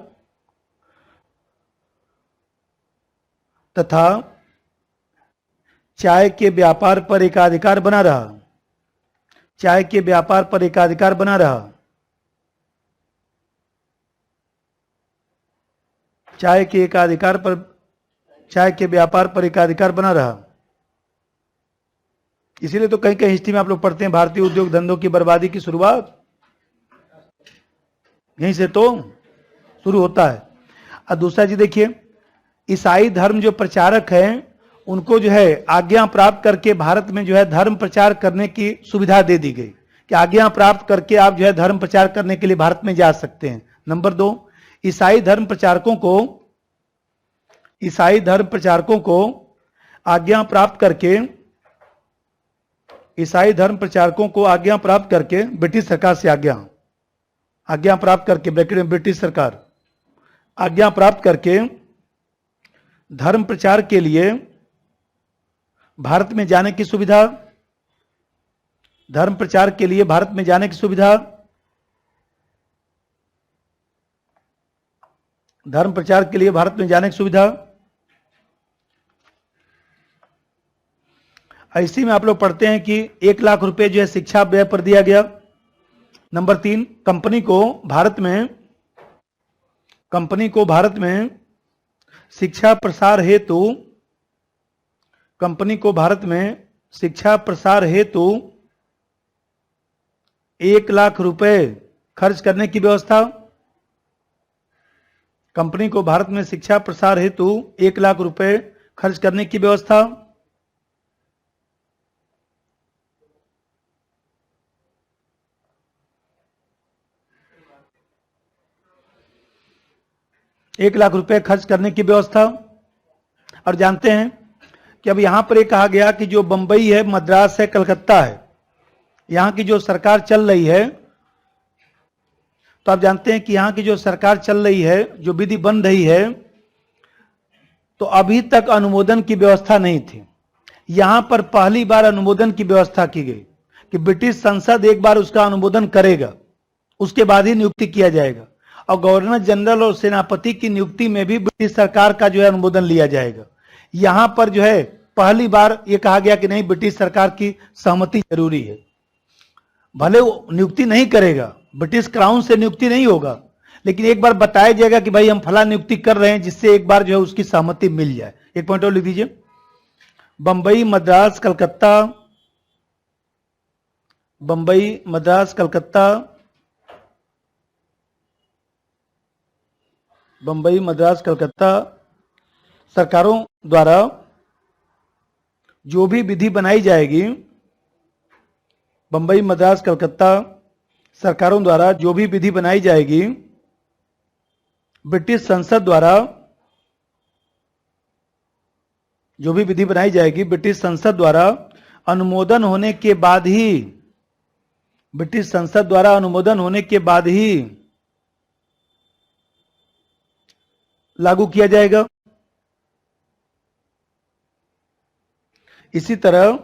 तथा चाय के व्यापार पर एकाधिकार बना रहा। चाय के व्यापार पर एकाधिकार बना रहा। चाय के व्यापार पर एकाधिकार बना रहा। इसीलिए तो कहीं कहीं हिस्ट्री में आप लोग पढ़ते हैं भारतीय उद्योग धंधों की बर्बादी की शुरुआत यहीं से तो शुरू होता है। और दूसरा जी देखिए, ईसाई धर्म जो प्रचारक हैं उनको जो है आज्ञा प्राप्त करके भारत में जो है धर्म प्रचार करने की सुविधा दे दी गई कि आज्ञा प्राप्त करके आप जो है धर्म प्रचार करने के लिए भारत में जा सकते हैं। नंबर 2, ईसाई धर्म प्रचारकों को आज्ञा प्राप्त करके ब्रिटिश सरकार से आज्ञा प्राप्त करके ब्रैकेट में ब्रिटिश सरकार आज्ञा प्राप्त करके धर्म प्रचार के लिए भारत में जाने की सुविधा। धर्म प्रचार के लिए भारत में जाने की सुविधा। धर्म प्रचार के लिए भारत में जाने की सुविधा। इसी में आप लोग पढ़ते हैं कि 1 लाख रुपए जो है शिक्षा व्यय पर दिया गया। नंबर 3, कंपनी को भारत में शिक्षा प्रसार हेतु 1 लाख रुपए खर्च करने की व्यवस्था। कंपनी को भारत में शिक्षा प्रसार हेतु 1 लाख रुपए खर्च करने की व्यवस्था। एक लाख रुपए खर्च करने की व्यवस्था। और जानते हैं कि अब यहां पर ये कहा गया कि जो बंबई है, मद्रास है, कलकत्ता है, यहां की जो सरकार चल रही है, तो आप जानते हैं कि यहां की जो सरकार चल रही है, जो विधि बन रही है, तो अभी तक अनुमोदन की व्यवस्था नहीं थी। यहां पर पहली बार अनुमोदन की व्यवस्था की गई कि ब्रिटिश संसद एक बार उसका अनुमोदन करेगा, उसके बाद ही नियुक्ति किया जाएगा। और गवर्नर जनरल और सेनापति की नियुक्ति में भी ब्रिटिश सरकार का जो है अनुमोदन लिया जाएगा। यहां पर जो है पहली बार यह कहा गया कि नहीं, ब्रिटिश सरकार की सहमति जरूरी है। भले वो नियुक्ति नहीं करेगा, ब्रिटिश क्राउन से नियुक्ति नहीं होगा, लेकिन एक बार बताया जाएगा कि भाई हम फला नियुक्ति कर रहे हैं, जिससे एक बार जो है उसकी सहमति मिल जाए। एक पॉइंट और लिख दीजिए, बंबई, मद्रास, कलकत्ता, बंबई, मद्रास, कलकत्ता, बंबई, मद्रास, कलकत्ता सरकारों द्वारा जो भी विधि बनाई जाएगी, बंबई, मद्रास, कलकत्ता सरकारों द्वारा जो भी विधि बनाई जाएगी, ब्रिटिश संसद द्वारा जो भी विधि बनाई जाएगी, ब्रिटिश संसद द्वारा अनुमोदन होने के बाद ही, ब्रिटिश संसद द्वारा अनुमोदन होने के बाद ही लागू किया जाएगा। इसी तरह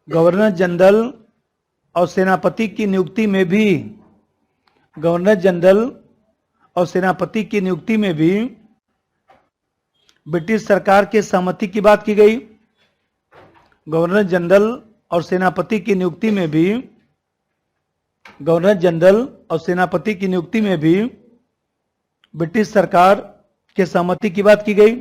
गवर्नर जनरल और सेनापति की नियुक्ति में भी, गवर्नर जनरल और सेनापति की नियुक्ति में भी ब्रिटिश सरकार के सहमति की बात की गई। गवर्नर जनरल और सेनापति की नियुक्ति में भी, गवर्नर जनरल और सेनापति की नियुक्ति में भी ब्रिटिश सरकार के सहमति की बात की गई।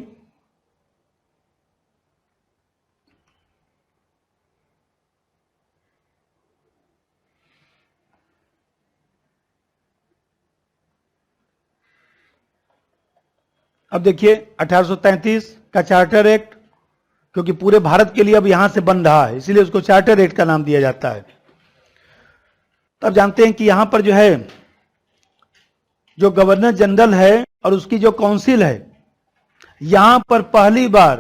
अब देखिए 1833 का चार्टर एक्ट, क्योंकि पूरे भारत के लिए अब यहां से बन रहा है, इसलिए उसको चार्टर एक्ट का नाम दिया जाता है। तब जानते हैं कि यहां पर जो है, जो गवर्नर जनरल है और उसकी जो काउंसिल है, यहां पर पहली बार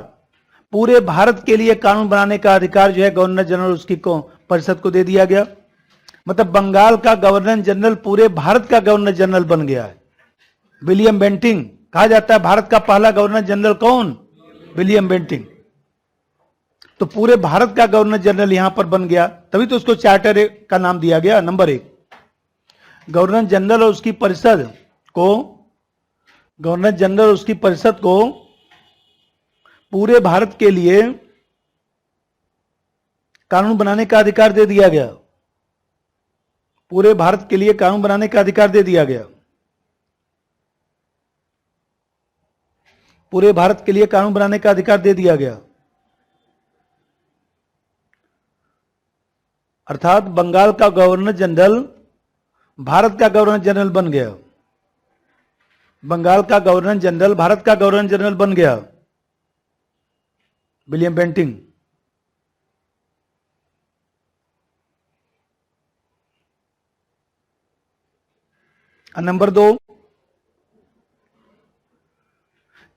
पूरे भारत के लिए कानून बनाने का अधिकार जो है गवर्नर जनरल उसकी को परिषद को दे दिया गया। मतलब बंगाल का गवर्नर जनरल पूरे भारत का गवर्नर जनरल बन गया है। विलियम बेंटिंग कहा जाता है भारत का पहला गवर्नर जनरल कौन? William Bentinck. तो पूरे भारत का गवर्नर जनरल यहां पर बन गया, तभी तो उसको चार्टर का नाम दिया गया। नंबर 1, गवर्नर जनरल और उसकी परिषद को, गवर्नर जनरल उसकी परिषद को पूरे भारत के लिए कानून बनाने का अधिकार दे दिया गया। पूरे भारत के लिए कानून बनाने का अधिकार दे दिया गया। पूरे भारत के लिए कानून बनाने का अधिकार दे दिया गया। अर्थात बंगाल का गवर्नर जनरल भारत का गवर्नर जनरल बन गया। बंगाल का गवर्नर जनरल भारत का गवर्नर जनरल बन गया, विलियम बेंटिंग। नंबर 2,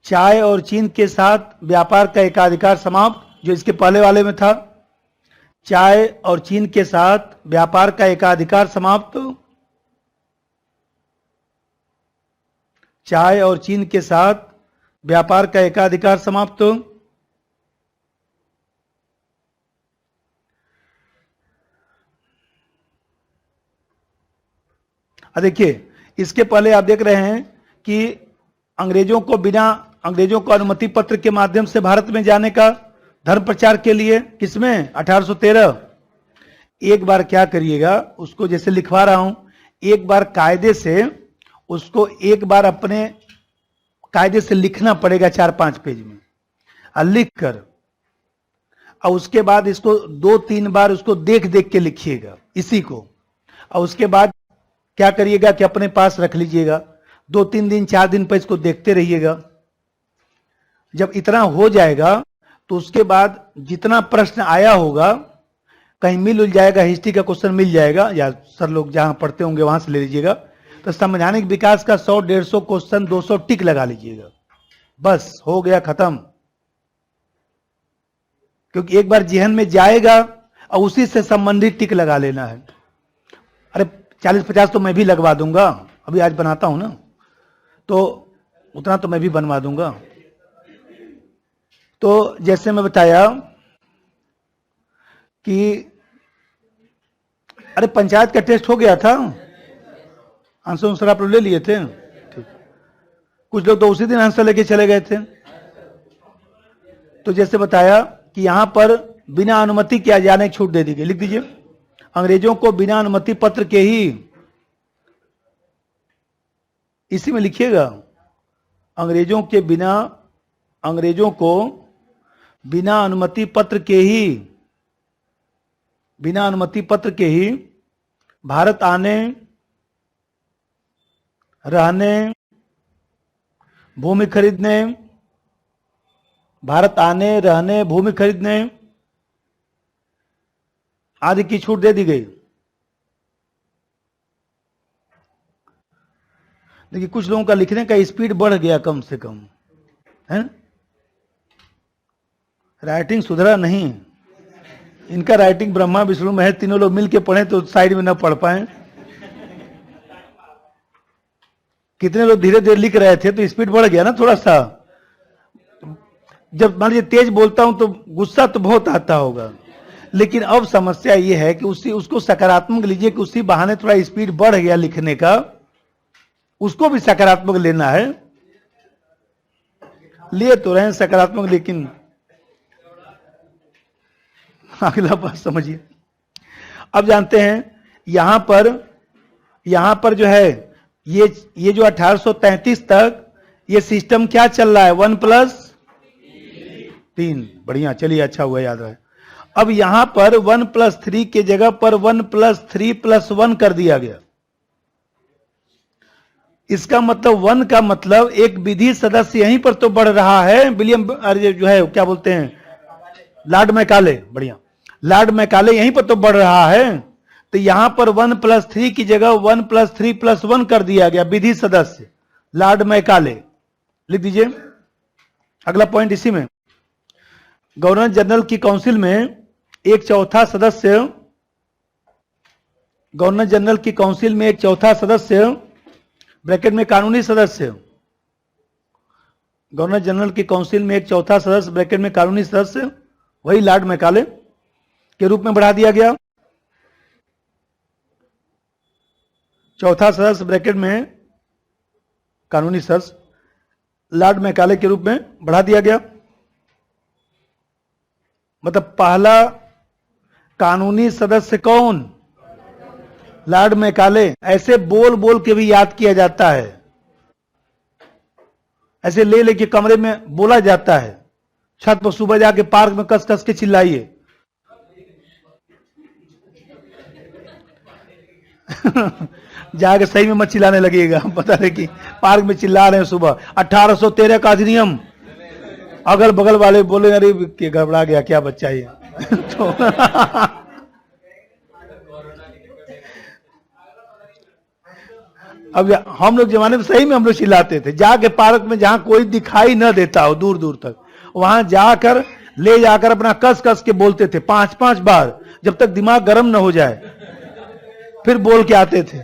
चाय और चीन के साथ व्यापार का एकाधिकार समाप्त, जो इसके पहले वाले में था। चाय और चीन के साथ व्यापार का एकाधिकार समाप्त। चाय और चीन के साथ व्यापार का एकाधिकार समाप्त। देखिए, इसके पहले आप देख रहे हैं कि अंग्रेजों को अनुमति पत्र के माध्यम से भारत में जाने का धर्म प्रचार के लिए, किसमें? 1813। एक बार क्या करिएगा, उसको जैसे लिखवा रहा हूं, एक बार कायदे से उसको एक बार अपने कायदे से लिखना पड़ेगा 4-5 पेज में, और लिख कर और उसके बाद इसको 2-3 बार उसको देख देख के लिखिएगा इसी को, और उसके बाद क्या करिएगा कि अपने पास रख लीजिएगा। 2-3 दिन 4 दिन पर इसको देखते रहिएगा। जब इतना हो जाएगा तो उसके बाद जितना प्रश्न आया होगा, कहीं मिल जाएगा, हिस्ट्री का क्वेश्चन मिल जाएगा, या सर लोग जहां पढ़ते होंगे वहां से ले लीजिएगा। तो संवैधानिक विकास का 100-150 क्वेश्चन 200 टिक लगा लीजिएगा, बस हो गया खत्म। क्योंकि एक बार जेहन में जाएगा और उसी से संबंधित टिक लगा लेना है। अरे 40-50 तो मैं भी लगवा दूंगा, अभी आज बनाता हूं ना, तो उतना तो मैं भी बनवा दूंगा। तो जैसे मैं बताया कि अरे पंचायत का टेस्ट हो गया था, आंसर आप लोग ले लिए थे? ठीक। कुछ लोग तो उसी दिन आंसर लेके चले गए थे। तो जैसे बताया कि यहां पर बिना अनुमति के जाने की छूट दे दी गई। लिख दीजिए, अंग्रेजों को बिना अनुमति पत्र के ही, इसी में लिखिएगा, अंग्रेजों को बिना अनुमति पत्र के ही भारत आने, रहने, भूमि खरीदने, भूमि खरीदने आदि की छूट दे दी गई। देखिए, कुछ लोगों का लिखने का स्पीड बढ़ गया कम से कम, है? राइटिंग सुधरा नहीं। इनका राइटिंग ब्रह्मा विष्णु महेश तीनों लोग मिलके पढ़े तो साइड में ना पढ़ पाए। कितने लोग धीरे धीरे लिख रहे थे तो स्पीड बढ़ गया ना थोड़ा सा। जब मान लीजिए तेज बोलता हूं तो गुस्सा तो बहुत आता होगा, लेकिन अब समस्या ये है कि उसको सकारात्मक लीजिए कि उसी बहाने थोड़ा स्पीड बढ़ गया लिखने का, उसको भी सकारात्मक लेना है। लिए तो रहे सकारात्मक, लेकिन अगला बात समझिए। अब जानते हैं यहां पर जो है ये जो 1833 तक ये सिस्टम क्या चल रहा है, 1+3। बढ़िया, चलिए अच्छा हुआ याद रहे। अब यहां पर 1+3 के जगह पर 1+3+1 कर दिया गया। इसका मतलब 1 का मतलब एक विधि सदस्य यहीं पर तो बढ़ रहा है। विलियम जो है क्या बोलते हैं, लॉर्ड मैकाले, बढ़िया, लॉर्ड मैकाले यहीं पर तो बढ़ रहा है। तो यहां पर 1+3 की जगह 1+3+1 कर दिया गया, विधि सदस्य लॉर्ड मैकाले। लिख दीजिए, अगला पॉइंट इसी में, गवर्नर जनरल की काउंसिल में एक चौथा सदस्य, गवर्नर जनरल की काउंसिल में एक चौथा सदस्य ब्रैकेट में कानूनी सदस्य, गवर्नर जनरल की काउंसिल में एक चौथा सदस्य ब्रैकेट में कानूनी सदस्य वही लॉर्ड मैकाले के रूप में बढ़ा दिया गया। चौथा सदस्य ब्रैकेट में कानूनी सदस्य लॉर्ड मैकाले के रूप में बढ़ा दिया गया। मतलब पहला कानूनी सदस्य कौन? Lord Macaulay. ऐसे बोल बोल के भी याद किया जाता है, ऐसे ले लेके कमरे में बोला जाता है, छत पर सुबह जाके पार्क में कस कस के चिल्लाइए। जाके सही में मत चिल्लाने लगेगा, पता नहीं कि पार्क में चिल्ला रहे हैं सुबह 1813 का अधिनियम, अगल बगल वाले बोले अरे कि गड़बड़ा गया क्या बच्चा ये। तो अब हम लोग जमाने में सही में हम लोग चिल्लाते थे, जाके पार्क में जहां कोई दिखाई न देता हो दूर दूर तक, वहां जाकर ले जाकर अपना कस कस के बोलते थे 5-5 बार, जब तक दिमाग गर्म न हो जाए, फिर बोल के आते थे।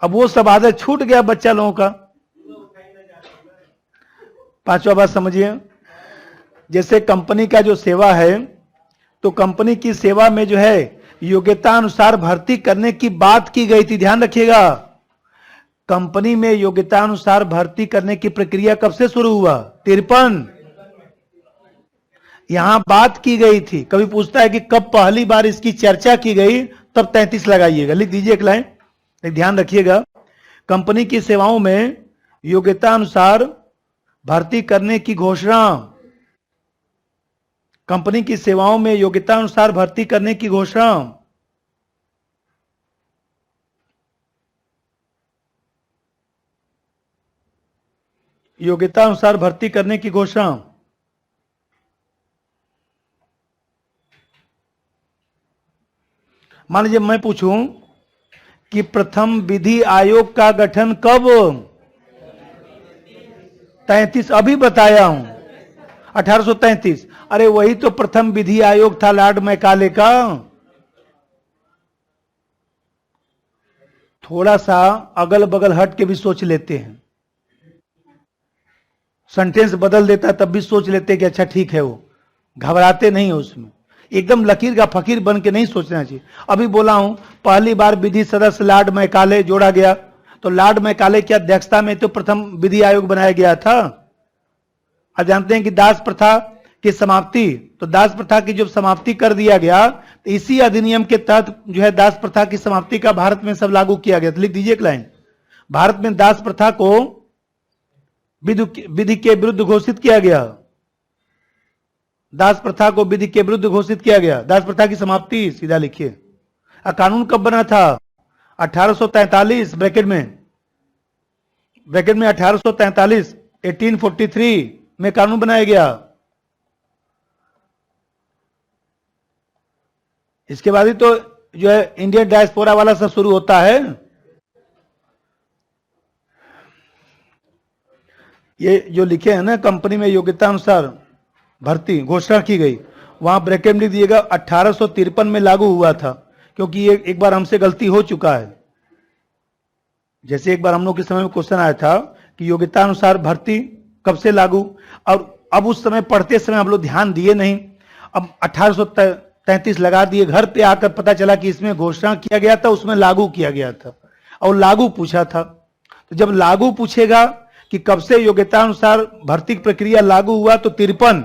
अब वो सब आदत छूट गया बच्चा लोगों का। पांचवा बात समझिए, जैसे कंपनी का जो सेवा है, तो कंपनी की सेवा में जो है योग्यता अनुसार भर्ती करने की बात की गई थी, ध्यान रखिएगा। कंपनी में योग्यता अनुसार भर्ती करने की प्रक्रिया कब से शुरू हुआ? 53। यहां बात की गई थी। कभी पूछता है कि कब पहली बार इसकी चर्चा की गई, तब 33 लगाइएगा, लिख दीजिए एक लाइन, ध्यान रखिएगा। कंपनी की सेवाओं में योग्यता अनुसार भर्ती करने की घोषणा, कंपनी की सेवाओं में योग्यता अनुसार भर्ती करने की घोषणा, योग्यता अनुसार भर्ती करने की घोषणा। मान लीजिए मैं पूछूं कि प्रथम विधि आयोग का गठन कब? 33 अभी बताया हूं, 1833। अरे वही तो प्रथम विधि आयोग था लॉर्ड मैकाले का। थोड़ा सा अगल बगल हट के भी सोच लेते हैं, सेंटेंस बदल देता तब भी सोच लेते कि अच्छा ठीक है, वो घबराते नहीं है उसमें, एकदम लकीर का फकीर बन के नहीं सोचना चाहिए। अभी बोला हूं पहली बार विधि सदस्य लॉर्ड मैकाले जोड़ा गया, तो लॉर्ड मैकाले की अध्यक्षता में तो प्रथम विधि आयोग बनाया गया था। आप जानते हैं कि दास प्रथा की समाप्ति, तो दास प्रथा की जब समाप्ति कर दिया गया, तो इसी अधिनियम के तहत जो है दास प्रथा की समाप्ति का भारत में सब लागू किया गया। तो लिख दीजिए एक लाइन, भारत में दास प्रथा को विधि के विरुद्ध घोषित किया गया, दास प्रथा को विधि के विरुद्ध घोषित किया गया। दास प्रथा की समाप्ति सीधा लिखिए। कानून कब बना था? 1843 ब्रैकेट में 1843, 1843 में कानून बनाया गया। इसके बाद ही तो जो है इंडियन डायस्पोरा वाला सब शुरू होता है। ये जो लिखे हैं ना, कंपनी में योग्यता अनुसार भर्ती घोषणा की गई, वहां ब्रैकेट में लिख दिएगा 1853 में लागू हुआ था, क्योंकि ये एक बार हमसे गलती हो चुका है। जैसे एक बार हम लोग के समय में क्वेश्चन आया था कि योग्यता अनुसार भर्ती कब से लागू, और अब उस समय पढ़ते समय हम लोग ध्यान दिए नहीं, अब 1833 लगा दिए, घर पे आकर पता चला कि इसमें घोषणा किया गया था, उसमें लागू किया गया था, और लागू पूछा था। तो जब लागू पूछेगा कि कब से योग्यता अनुसार भर्ती की प्रक्रिया लागू हुआ, तो 53,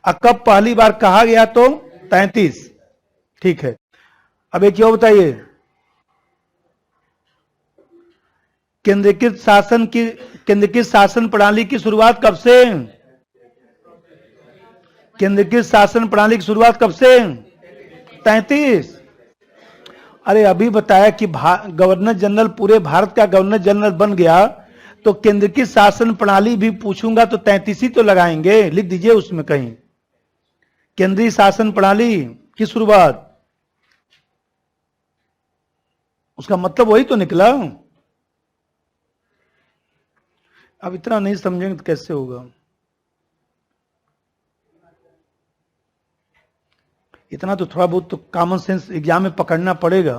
और कब पहली बार कहा गया, तो 33। ठीक है, अब एक और बताइए, केंद्रीकृत शासन प्रणाली की शुरुआत कब से? केंद्रीकृत शासन प्रणाली की शुरुआत कब से? 33। अरे अभी बताया कि गवर्नर जनरल पूरे भारत का गवर्नर जनरल बन गया, तो केंद्रीकृत शासन प्रणाली भी पूछूंगा तो 33 ही तो लगाएंगे, लिख दीजिए उसमें कहीं, केंद्रीय शासन प्रणाली की शुरुआत, उसका मतलब वही तो निकला। अब इतना नहीं समझेंगे तो कैसे होगा। इतना तो थोड़ा बहुत तो कॉमन सेंस एग्जाम में पकड़ना पड़ेगा,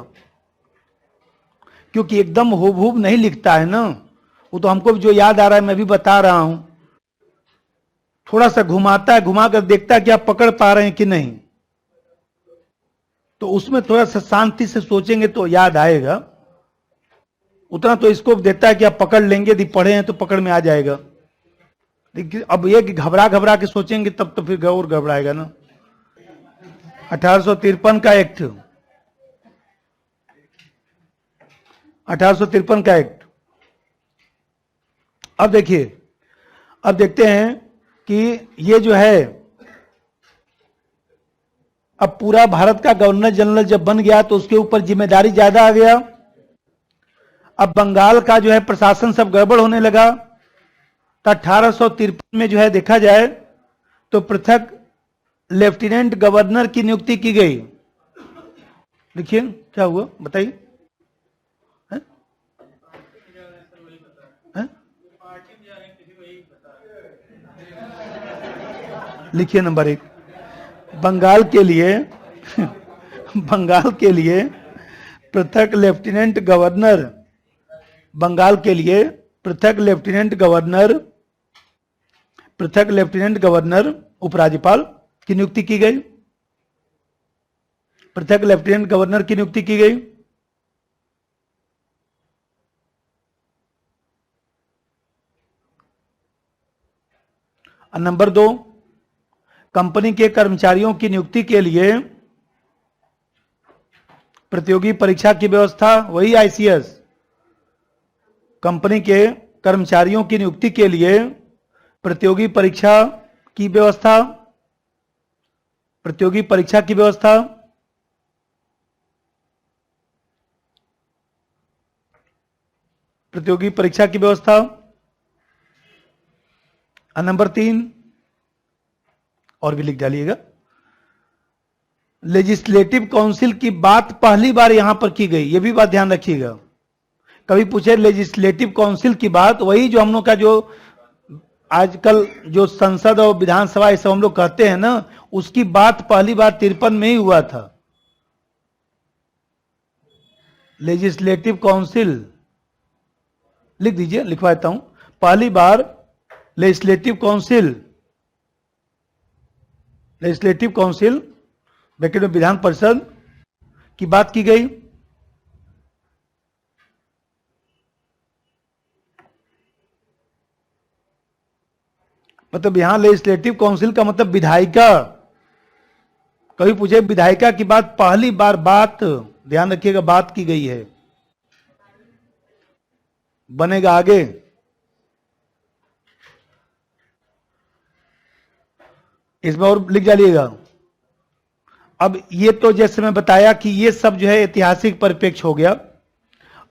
क्योंकि एकदम हूबहू नहीं लिखता है ना, वो तो हमको जो याद आ रहा है मैं भी बता रहा हूं, थोड़ा सा घुमाता है, घुमा कर देखता है कि आप पकड़ पा रहे हैं कि नहीं, तो उसमें थोड़ा सा शांति से सोचेंगे तो याद आएगा। उतना तो स्कोप देता है कि आप पकड़ लेंगे, यदि पढ़े हैं तो पकड़ में आ जाएगा। लेकिन अब ये कि घबरा घबरा के सोचेंगे तब तो फिर और घबराएगा ना। 1853 का एक्ट, 1853 का एक्ट। अब देखिए, अब देखते हैं कि ये जो है, अब पूरा भारत का गवर्नर जनरल जब बन गया तो उसके ऊपर जिम्मेदारी ज्यादा आ गया। अब बंगाल का जो है प्रशासन सब गड़बड़ होने लगा, तो 1853 में जो है देखा जाए तो पृथक लेफ्टिनेंट गवर्नर की नियुक्ति की गई। देखिए क्या हुआ बताइए। लिखिए नंबर 1, बंगाल के लिए बंगाल के लिए पृथक लेफ्टिनेंट गवर्नर, बंगाल के लिए पृथक लेफ्टिनेंट गवर्नर उपराज्यपाल की नियुक्ति की गई। पृथक लेफ्टिनेंट गवर्नर की नियुक्ति की गई। नंबर 2, कंपनी के कर्मचारियों की नियुक्ति के लिए प्रतियोगी परीक्षा की व्यवस्था, वही आईसीएस। कंपनी के कर्मचारियों की नियुक्ति के लिए प्रतियोगी परीक्षा की व्यवस्था, प्रतियोगी परीक्षा की व्यवस्था। प्रतियोगी परीक्षा की व्यवस्था। नंबर 3 और भी लिख डालिएगा, लेजिस्लेटिव काउंसिल की बात पहली बार यहां पर की गई, यह भी बात ध्यान रखिएगा। कभी पूछे लेजिस्लेटिव काउंसिल की बात, वही जो हम लोग का जो आजकल जो संसद और विधानसभा ये सब हम लोग कहते हैं ना, उसकी बात पहली बार 53 में ही हुआ था। लेजिस्लेटिव काउंसिल लिख दीजिए, लिखवा देता हूं। पहली बार लेजिस्लेटिव काउंसिल ब्रैकेट में विधान परिषद की बात की गई। मतलब यहां लेजिस्लेटिव काउंसिल का मतलब विधायिका। कभी पूछे विधायिका की बात पहली बार, बात ध्यान रखिएगा, बात की गई है। बनेगा आगे। इसमें और लिख डालिएगा। अब ये तो जैसे मैं बताया कि ये सब जो है ऐतिहासिक परिप्रेक्ष्य हो गया।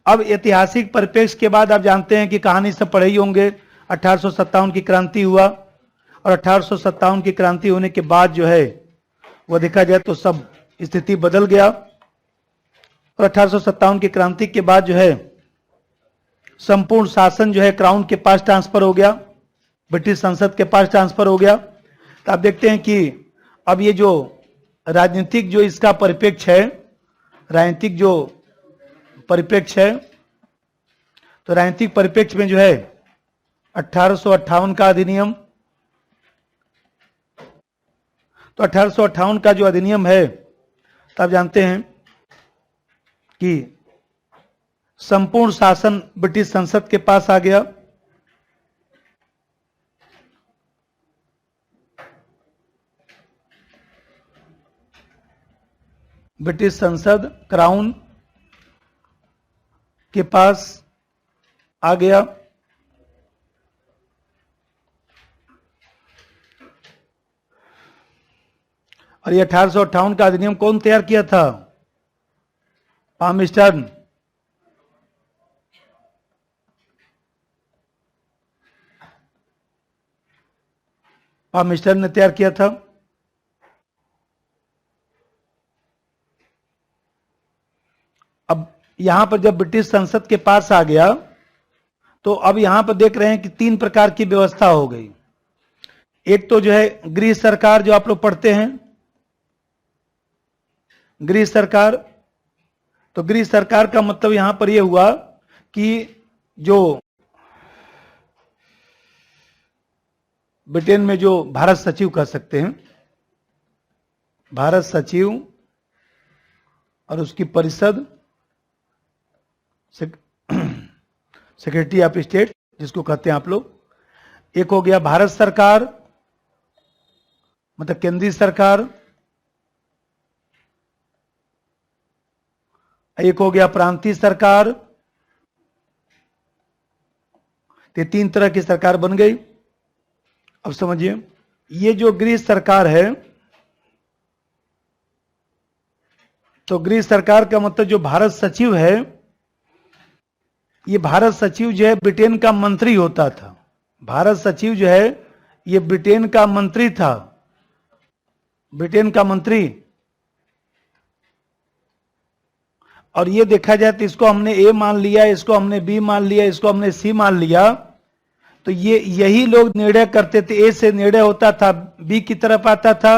अब ऐतिहासिक परिप्रेक्ष्य के बाद आप जानते हैं कि कहानी सब पढ़े ही होंगे। 1857 की क्रांति हुआ, और 1857 की क्रांति होने के बाद जो है वो देखा जाए तो सब स्थिति बदल गया। और 1857 की क्रांति के बाद जो है संपूर्ण शासन जो है क्राउन के पास ट्रांसफर हो गया, ब्रिटिश संसद के पास ट्रांसफर हो गया। तो आप देखते हैं कि अब ये जो राजनीतिक जो इसका परिप्रेक्ष्य है, राजनीतिक जो परिप्रेक्ष्य है, तो राजनीतिक परिप्रेक्ष्य में जो है 1858 का अधिनियम, तो 1858 का जो अधिनियम है, तो आप जानते हैं कि संपूर्ण शासन ब्रिटिश संसद के पास आ गया। ब्रिटिश संसद क्राउन के पास आ गया। और ये 1858 का अधिनियम कौन तैयार किया था? पामस्टर्न। पामस्टर्न ने तैयार किया था। अब यहां पर जब ब्रिटिश संसद के पास आ गया तो अब यहां पर देख रहे हैं कि 3 प्रकार की व्यवस्था हो गई। एक तो जो है गृह सरकार, जो आप लोग पढ़ते हैं, गृह सरकार। तो गृह सरकार का मतलब यहां पर यह हुआ कि जो ब्रिटेन में जो भारत सचिव कह सकते हैं, भारत सचिव और उसकी परिषद, सेक्रेटरी ऑफ स्टेट जिसको कहते हैं आप लोग। एक हो गया भारत सरकार, मतलब केंद्रीय सरकार। एक हो गया प्रांतीय सरकार। ये 3 तरह की सरकार बन गई। अब समझिए, ये जो गृह सरकार है, तो गृह सरकार का मतलब जो भारत सचिव है, ये भारत सचिव जो है ब्रिटेन का मंत्री होता था। भारत सचिव जो है ये ब्रिटेन का मंत्री था, ब्रिटेन का मंत्री। और ये देखा जाए तो इसको हमने ए मान लिया, इसको हमने बी मान लिया, इसको हमने सी मान लिया, तो ये यही लोग निर्णय करते थे। ए से निर्णय होता था बी की तरफ आता था,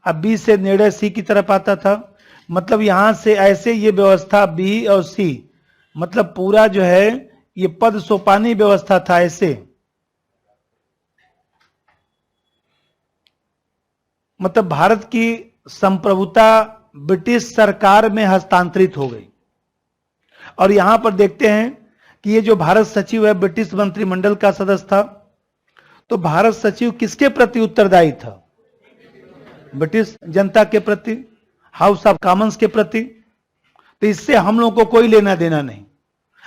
अब बी से निर्णय सी की तरफ आता था। मतलब यहां से ऐसे ये व्यवस्था बी और सी, मतलब पूरा जो है ये पद सोपानी व्यवस्था था ऐसे। मतलब भारत की संप्रभुता ब्रिटिश सरकार में हस्तांतरित हो गई। और यहां पर देखते हैं कि ये जो भारत सचिव है ब्रिटिश मंत्रिमंडल का सदस्य था। तो भारत सचिव किसके प्रति उत्तरदायी था? ब्रिटिश जनता के प्रति, हाउस ऑफ कॉमन्स के प्रति। तो इससे हम लोगों को कोई लेना देना नहीं,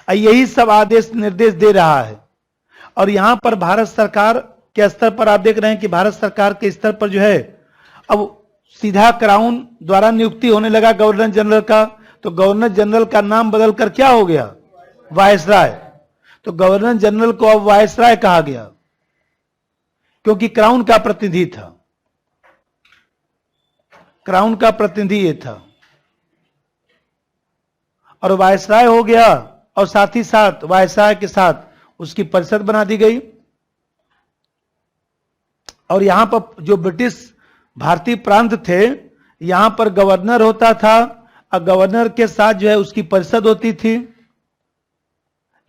यही सब आदेश निर्देश दे रहा है। और यहां पर भारत सरकार के स्तर पर आप देख रहे हैं कि भारत सरकार के स्तर पर जो है अब सीधा क्राउन द्वारा नियुक्ति होने लगा गवर्नर जनरल का। तो गवर्नर जनरल का नाम बदलकर क्या हो गया? वायसराय। तो गवर्नर जनरल को अब वायसराय कहा गया, क्योंकि क्राउन का प्रतिनिधि था, क्राउन का प्रतिनिधि ये था। और वायसराय हो गया, और साथ ही साथ वायसराय के साथ उसकी परिषद बना दी गई। और यहां पर जो ब्रिटिश भारतीय प्रांत थे, यहां पर गवर्नर होता था, और गवर्नर के साथ जो है उसकी परिषद होती थी,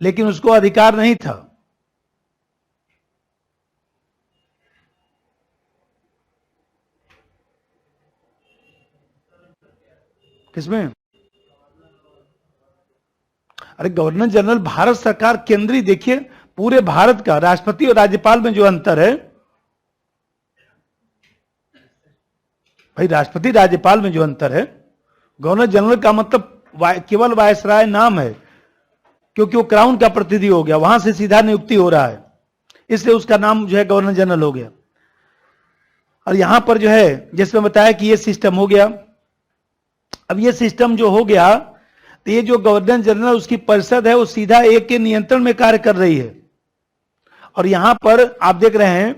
लेकिन उसको अधिकार नहीं था। किसमें? अरे गवर्नर जनरल भारत सरकार केंद्रीय, देखिए पूरे भारत का राष्ट्रपति और राज्यपाल में जो अंतर है भाई, राष्ट्रपति राज्यपाल में जो अंतर है, गवर्नर जनरल का मतलब केवल वायसराय नाम है, क्योंकि वो क्राउन का प्रतिनिधि हो गया, वहां से सीधा नियुक्ति हो रहा है, इसलिए उसका नाम जो है गवर्नर जनरल हो गया। और यहां पर जो है जिसमें बताया कि ये सिस्टम हो गया। अब ये सिस्टम जो हो गया, तो ये जो गवर्नर जनरल उसकी परिषद है वो सीधा एक के नियंत्रण में कार्य कर रही है। और यहां पर आप देख रहे हैं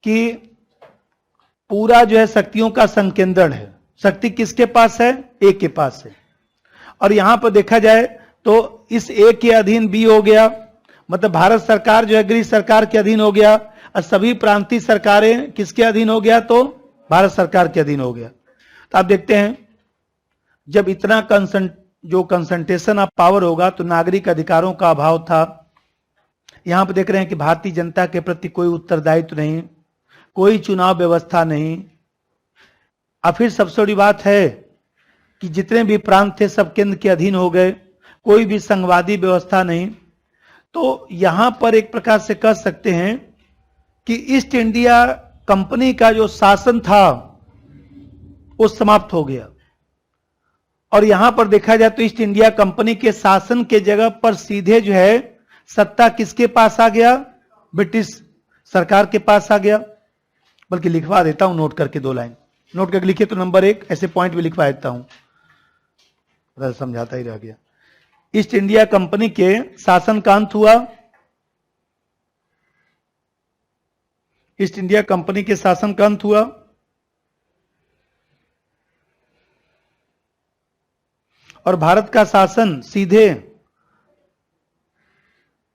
कि पूरा जो है शक्तियों का संकेंद्रण है। शक्ति किसके पास है? एक के पास है। और यहां पर देखा जाए तो इस एक के अधीन बी हो गया, मतलब भारत सरकार जो है गृह सरकार के अधीन हो गया, और सभी प्रांतीय सरकारें किसके अधीन हो गया? तो भारत सरकार के अधीन हो गया। तो आप देखते हैं जब इतना कंसंट्रेशन ऑफ पावर होगा तो नागरिक अधिकारों का अभाव था। यहां पर देख रहे हैं कि भारतीय जनता के प्रति कोई उत्तरदायित्व नहीं, कोई चुनाव व्यवस्था नहीं। और फिर सबसे बड़ी बात है कि जितने भी प्रांत थे सब केंद्र के अधीन हो गए, कोई भी संघवादी व्यवस्था नहीं। तो यहां पर एक प्रकार से कह सकते हैं कि ईस्ट इंडिया कंपनी का जो शासन था वो समाप्त हो गया। और यहां पर देखा जाए तो ईस्ट इंडिया कंपनी के शासन के जगह पर सीधे जो है सत्ता किसके पास आ गया? ब्रिटिश सरकार के पास आ गया। बल्कि लिखवा देता हूं नोट करके, 2 लाइन नोट करके लिखिए तो नंबर 1 ऐसे पॉइंट भी लिखवा देता हूं, समझाता ही रह गया। ईस्ट इंडिया कंपनी के शासन का अंत हुआ, ईस्ट इंडिया कंपनी के शासन का अंत हुआ, और भारत का शासन सीधे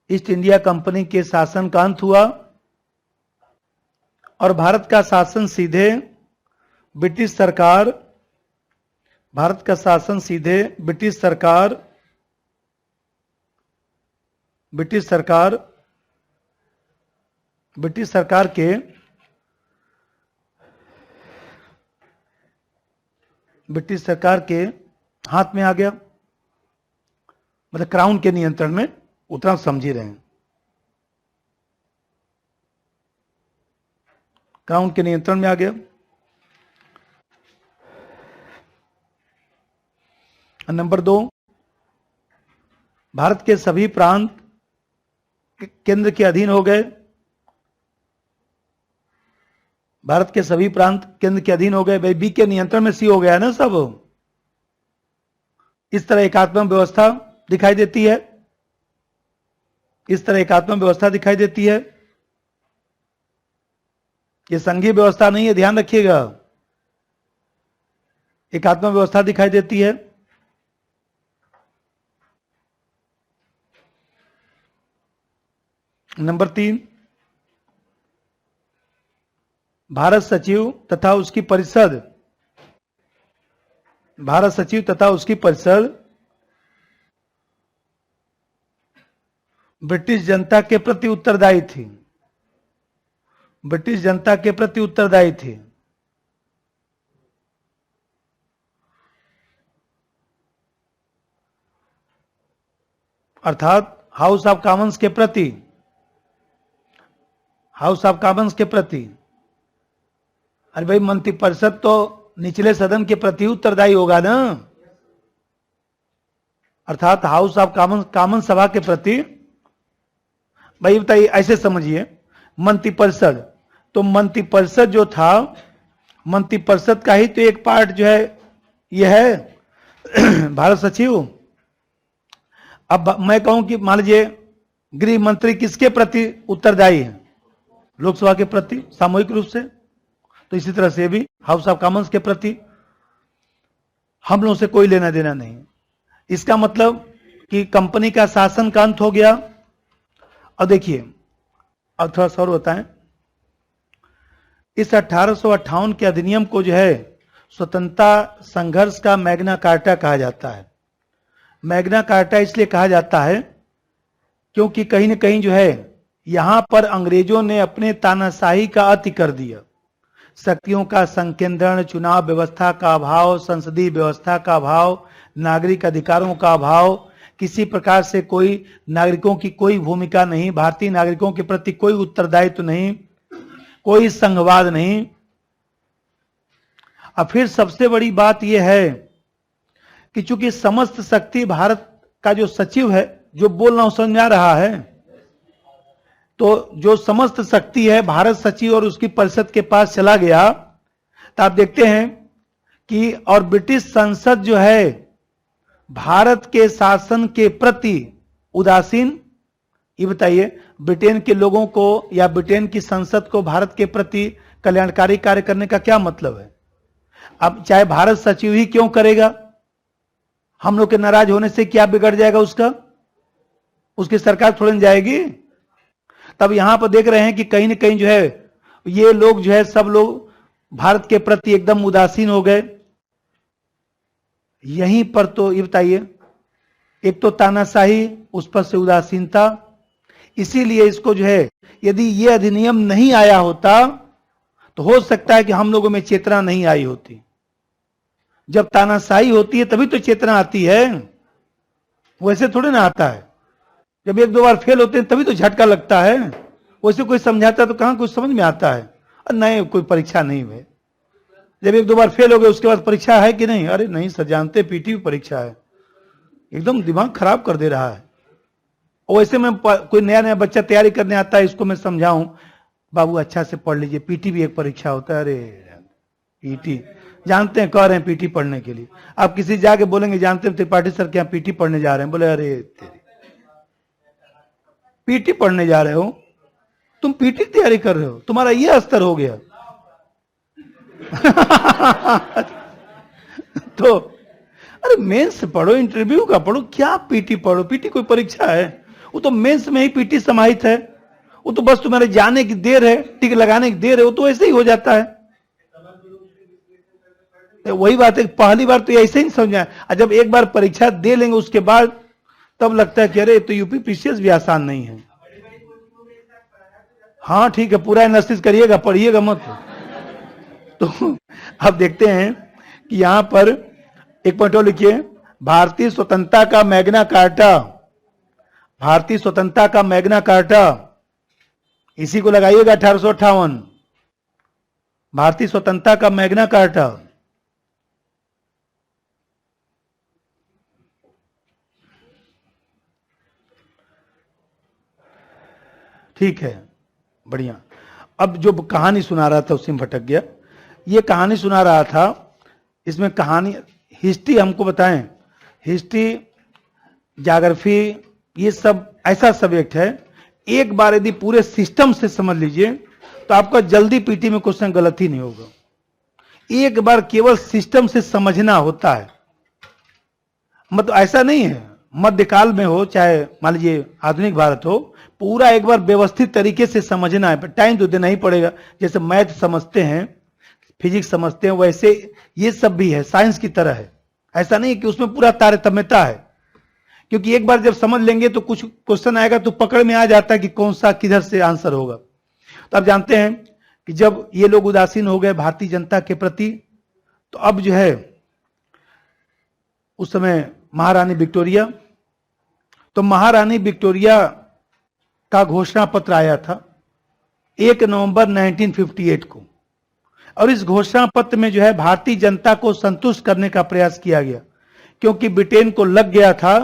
ईस्ट इंडिया कंपनी के शासन का अंत हुआ और भारत का शासन सीधे ब्रिटिश सरकार, भारत का शासन सीधे ब्रिटिश सरकार के हाथ में आ गया, मतलब क्राउन के नियंत्रण में, उतना समझ ही रहे हैं, क्राउन के नियंत्रण में आ गया। नंबर 2, भारत के सभी प्रांत केंद्र के अधीन हो गए, भारत के सभी प्रांत केंद्र के अधीन हो गए। भाई बी के नियंत्रण में सी हो गया ना सब। इस तरह एकात्मक व्यवस्था दिखाई देती है, इस तरह एकात्मक व्यवस्था दिखाई देती है। ये संघीय व्यवस्था नहीं है, ध्यान रखिएगा, एकात्मक व्यवस्था दिखाई देती है। नंबर 3, भारत सचिव तथा उसकी परिषद, भारत सचिव तथा उसकी परिषद ब्रिटिश जनता के प्रति उत्तरदायी थी, ब्रिटिश जनता के प्रति उत्तरदायी थी। अर्थात हाउस ऑफ कॉमन्स के प्रति, हाउस ऑफ कॉमन्स के प्रति। अरे भाई मंत्रिपरिषद तो निचले सदन के प्रति उत्तरदायी होगा ना, अर्थात हाउस ऑफ कॉमन्स, कॉमन सभा के प्रति। भाई बताइए, ऐसे समझिए, मंत्रिपरिषद, तो मंत्रिपरिषद जो था, मंत्रिपरिषद का ही तो एक पार्ट जो है यह है भारत सचिव। अब मैं कहूं कि मान लीजिए गृह मंत्री किसके प्रति उत्तरदायी है? लोकसभा के प्रति, सामूहिक रूप से। तो इसी तरह से भी हाउस ऑफ कॉमन्स के प्रति हम लोगों से कोई लेना देना नहीं। इसका मतलब कि कंपनी का शासन का अंत हो गया। और देखिए, अब थोड़ा सा और बताएं, इस 1858 के अधिनियम को जो है स्वतंत्रता संघर्ष का मैग्ना कार्टा कहा जाता है। मैग्ना कार्टा इसलिए कहा जाता है क्योंकि कहीं ना कहीं जो है यहां पर अंग्रेजों ने अपने तानाशाही का अति कर दिया। शक्तियों का संकेंद्रण, चुनाव व्यवस्था का अभाव, संसदीय व्यवस्था का अभाव, नागरिक अधिकारों का अभाव, किसी प्रकार से कोई नागरिकों की कोई भूमिका नहीं, भारतीय नागरिकों के प्रति कोई उत्तरदायित्व नहीं, कोई संघवाद नहीं। अब फिर सबसे बड़ी बात यह है कि चूंकि समस्त शक्ति भारत का जो सचिव है, जो बोल रहा हूं समझ में आ रहा है, तो जो समस्त शक्ति है भारत सचिव और उसकी परिषद के पास चला गया, तो आप देखते हैं कि और ब्रिटिश संसद जो है भारत के शासन के प्रति उदासीन। ये बताइए, ब्रिटेन के लोगों को या ब्रिटेन की संसद को भारत के प्रति कल्याणकारी कार्य करने का क्या मतलब है? अब चाहे भारत सचिव ही क्यों करेगा, हम लोग के नाराज होने से क्या बिगड़ जाएगा उसका? उसकी सरकार थोड़ी न जाएगी। तब यहां पर देख रहे हैं कि कहीं ना कहीं जो है ये लोग जो है सब लोग भारत के प्रति एकदम उदासीन हो गए। यहीं पर तो ये बताइए, एक तो तानाशाही, उस पर से उदासीनता। इसीलिए इसको जो है, यदि ये अधिनियम नहीं आया होता तो हो सकता है कि हम लोगों में चेतना नहीं आई होती। जब तानाशाही होती है तभी तो चेतना आती है, वैसे थोड़े ना आता है। जब एक दो बार फेल होते हैं तभी तो झटका लगता है, वैसे कोई समझाता तो कहां कुछ समझ में आता है। नहीं, कोई परीक्षा नहीं हुई, जब एक दो बार फेल हो गए उसके बाद परीक्षा है कि नहीं? अरे नहीं सर, जानते पीटी परीक्षा है, एकदम दिमाग खराब कर दे रहा है। और वैसे में कोई नया नया बच्चा तैयारी करने आता है, इसको मैं समझाऊं, बाबू अच्छा से पढ़ लीजिए, पीटी भी एक परीक्षा होता है। अरे पीटी जानते हैं, कह रहे हैं पीटी पढ़ने के लिए। आप किसी जाके बोलेंगे जानते हैं त्रिपाठी सर के यहाँ पीटी पढ़ने जा रहे हैं, बोले अरे तेरी पीटी पढ़ने जा रहे हो, तुम पीटी तैयारी कर रहे हो, तुम्हारा ये स्तर हो गया। तो अरे मेंस पढ़ो, इंटरव्यू का पढ़ो, क्या पीटी पढ़ो? पीटी कोई परीक्षा है? वो तो मेंस में ही पीटी समाहित है, वो तो बस तुम्हारे जाने की देर है, टिक लगाने की देर है, वो तो ऐसे ही हो जाता है। तो वही बात है, पहली बार तो ऐसे ही समझा, और जब एक बार परीक्षा दे लेंगे उसके बाद तब लगता है कि अरे तो यूपी पीसीएस भी आसान नहीं है। हाँ ठीक है, पूरा एनालिसिस करिएगा, पढ़िएगा मत। तो अब देखते हैं कि यहां पर एक पॉइंट और लिखिए, भारतीय स्वतंत्रता का मैग्ना कार्टा, भारतीय स्वतंत्रता का मैग्ना कार्टा, इसी को लगाइएगा 1858, भारतीय स्वतंत्रता का मैग्ना कार्टा। ठीक है, बढ़िया। अब जो कहानी सुना रहा था उसी में भटक गया, ये कहानी सुना रहा था, इसमें कहानी हिस्ट्री हमको बताएं, हिस्ट्री ज्योग्राफी ये सब ऐसा सब्जेक्ट है, एक बार यदि पूरे सिस्टम से समझ लीजिए तो आपका जल्दी पीटी में क्वेश्चन गलत ही नहीं होगा। एक बार केवल सिस्टम से समझना होता है, मतलब ऐसा नहीं है मध्यकाल में हो चाहे मान लीजिए आधुनिक भारत हो, पूरा एक बार व्यवस्थित तरीके से समझना है, टाइम तो देना ही पड़ेगा। जैसे मैथ समझते हैं, फिजिक्स समझते हैं, वैसे ये सब भी है, साइंस की तरह है। ऐसा नहीं कि उसमें पूरा तारतम्यता है, क्योंकि एक बार जब समझ लेंगे तो कुछ क्वेश्चन आएगा तो पकड़ में आ जाता है कि कौन सा किधर से आंसर होगा। तो आप जानते हैं कि जब ये लोग उदासीन हो गए भारतीय जनता के प्रति, तो अब जो है उस समय महारानी विक्टोरिया, तो महारानी विक्टोरिया का घोषणा पत्र आया था 1 नवंबर 1958 को, और इस घोषणा पत्र में जो है भारतीय जनता को संतुष्ट करने का प्रयास किया गया, क्योंकि ब्रिटेन को लग गया था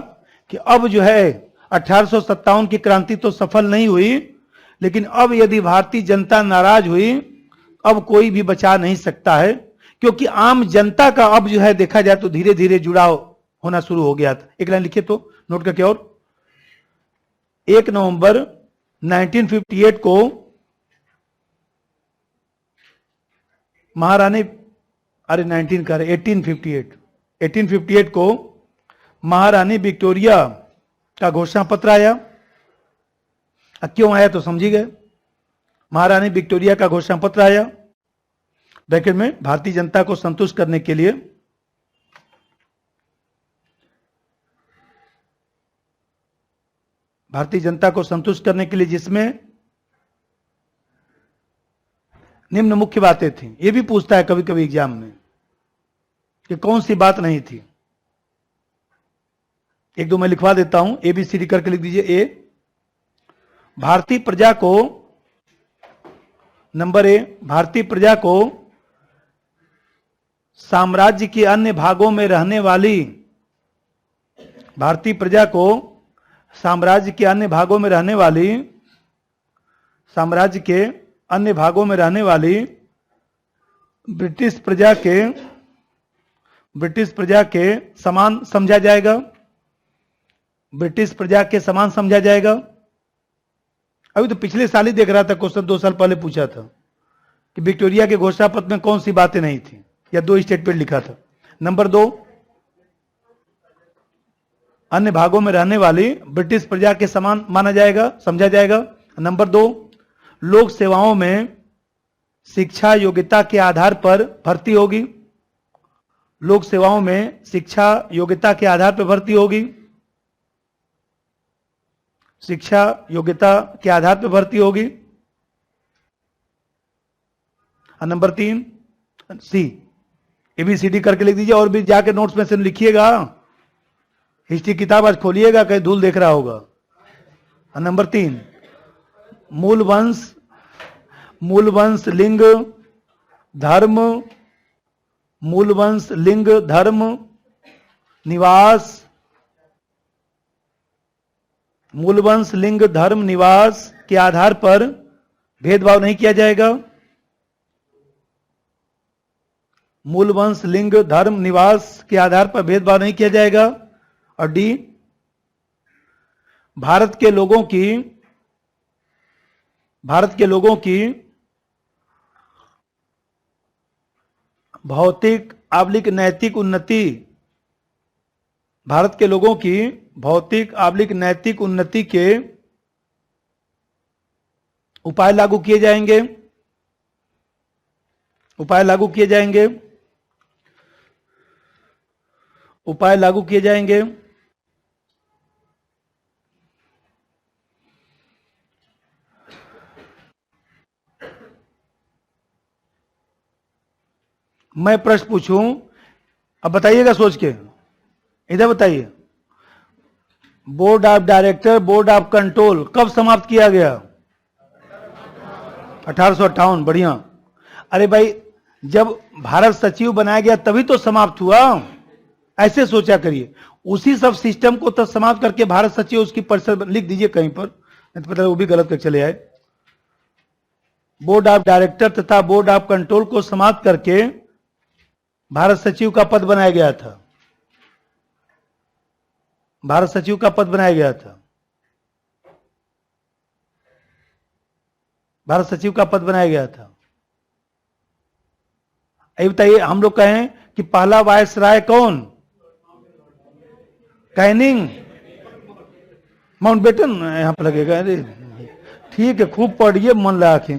कि अब जो है 1857 की क्रांति तो सफल नहीं हुई, लेकिन अब यदि भारतीय जनता नाराज हुई अब कोई भी बचा नहीं सकता है, क्योंकि आम जनता का अब जो है देखा जाए तो धीरे धीरे जुड़ाव होना शुरू हो गया था। एक लाइन लिखिए तो नोट करके, और 1 नवंबर 1958 को महारानी, अरे 19 का 1858 को महारानी विक्टोरिया का घोषणा पत्र आया। क्यों आया तो समझी गए, महारानी विक्टोरिया का घोषणा पत्र आया ब्रैकेट में भारतीय जनता को संतुष्ट करने के लिए, भारतीय जनता को संतुष्ट करने के लिए, जिसमें निम्न मुख्य बातें थी। ये भी पूछता है कभी कभी एग्जाम में कि कौन सी बात नहीं थी। एक दो मैं लिखवा देता हूं, ABCD करके लिख दीजिए। ए, भारतीय प्रजा को, नंबर ए, भारतीय प्रजा को साम्राज्य के अन्य भागों में रहने वाली, भारतीय प्रजा को साम्राज्य के अन्य भागों में रहने वाली, साम्राज्य के अन्य भागों में रहने वाली ब्रिटिश प्रजा के समान समझा जाएगा, ब्रिटिश प्रजा के समान समझा जाएगा। अभी तो पिछले साल ही देख रहा था क्वेश्चन, 2 साल पहले पूछा था कि विक्टोरिया के घोषणा पत्र में कौन सी बातें नहीं थी, या 2 स्टेटमेंट लिखा था। नंबर 2, अन्य भागों में रहने वाली ब्रिटिश प्रजा के समान माना जाएगा, समझा जाएगा। नंबर 2, लोक सेवाओं में शिक्षा योग्यता के आधार पर भर्ती होगी, लोक सेवाओं में शिक्षा योग्यता के आधार पर भर्ती होगी, शिक्षा योग्यता के आधार पर भर्ती होगी। और नंबर 3 सी, ABCD करके लिख दीजिए, और भी जाके नोट्स में से लिखिएगा, हिस्ट्री किताब आज खोलिएगा, कहीं धूल देख रहा होगा। और नंबर 3, मूल वंश लिंग धर्म, मूल वंश लिंग धर्म निवास, मूल वंश लिंग धर्म निवास के आधार पर भेदभाव नहीं किया जाएगा, मूल वंश लिंग धर्म निवास के आधार पर भेदभाव नहीं किया जाएगा। और डी, भारत के लोगों की भौतिक आबलिक नैतिक उन्नति भारत के लोगों की भौतिक आबलिक नैतिक उन्नति के उपाय लागू किए जाएंगे, उपाय लागू किए जाएंगे, उपाय लागू किए जाएंगे। मैं प्रश्न पूछूं, अब बताइएगा सोच के, इधर बताइए। Board of director, board of control कब समाप्त किया गया? 1858। बढ़िया। अरे भाई, जब भारत सचिव बनाया गया तभी तो समाप्त हुआ, ऐसे सोचा करिए। उसी सब सिस्टम को तो समाप्त करके भारत सचिव उसकी परिषद लिख दीजिए कहीं पर, नहीं तो पता वो भी गलत कर चले आए। बोर्ड ऑफ डायरेक्टर तथा बोर्ड ऑफ कंट्रोल को समाप्त करके भारत सचिव का पद बनाया गया था, भारत सचिव का पद बनाया गया था, भारत सचिव का पद बनाया गया था। ये बताइए, हम लोग कहें कि पहला वायसराय कौन? कैनिंग, माउंटबेटन यहां पर लगेगा। अरे ठीक है, खूब पढ़िए, मन लगा के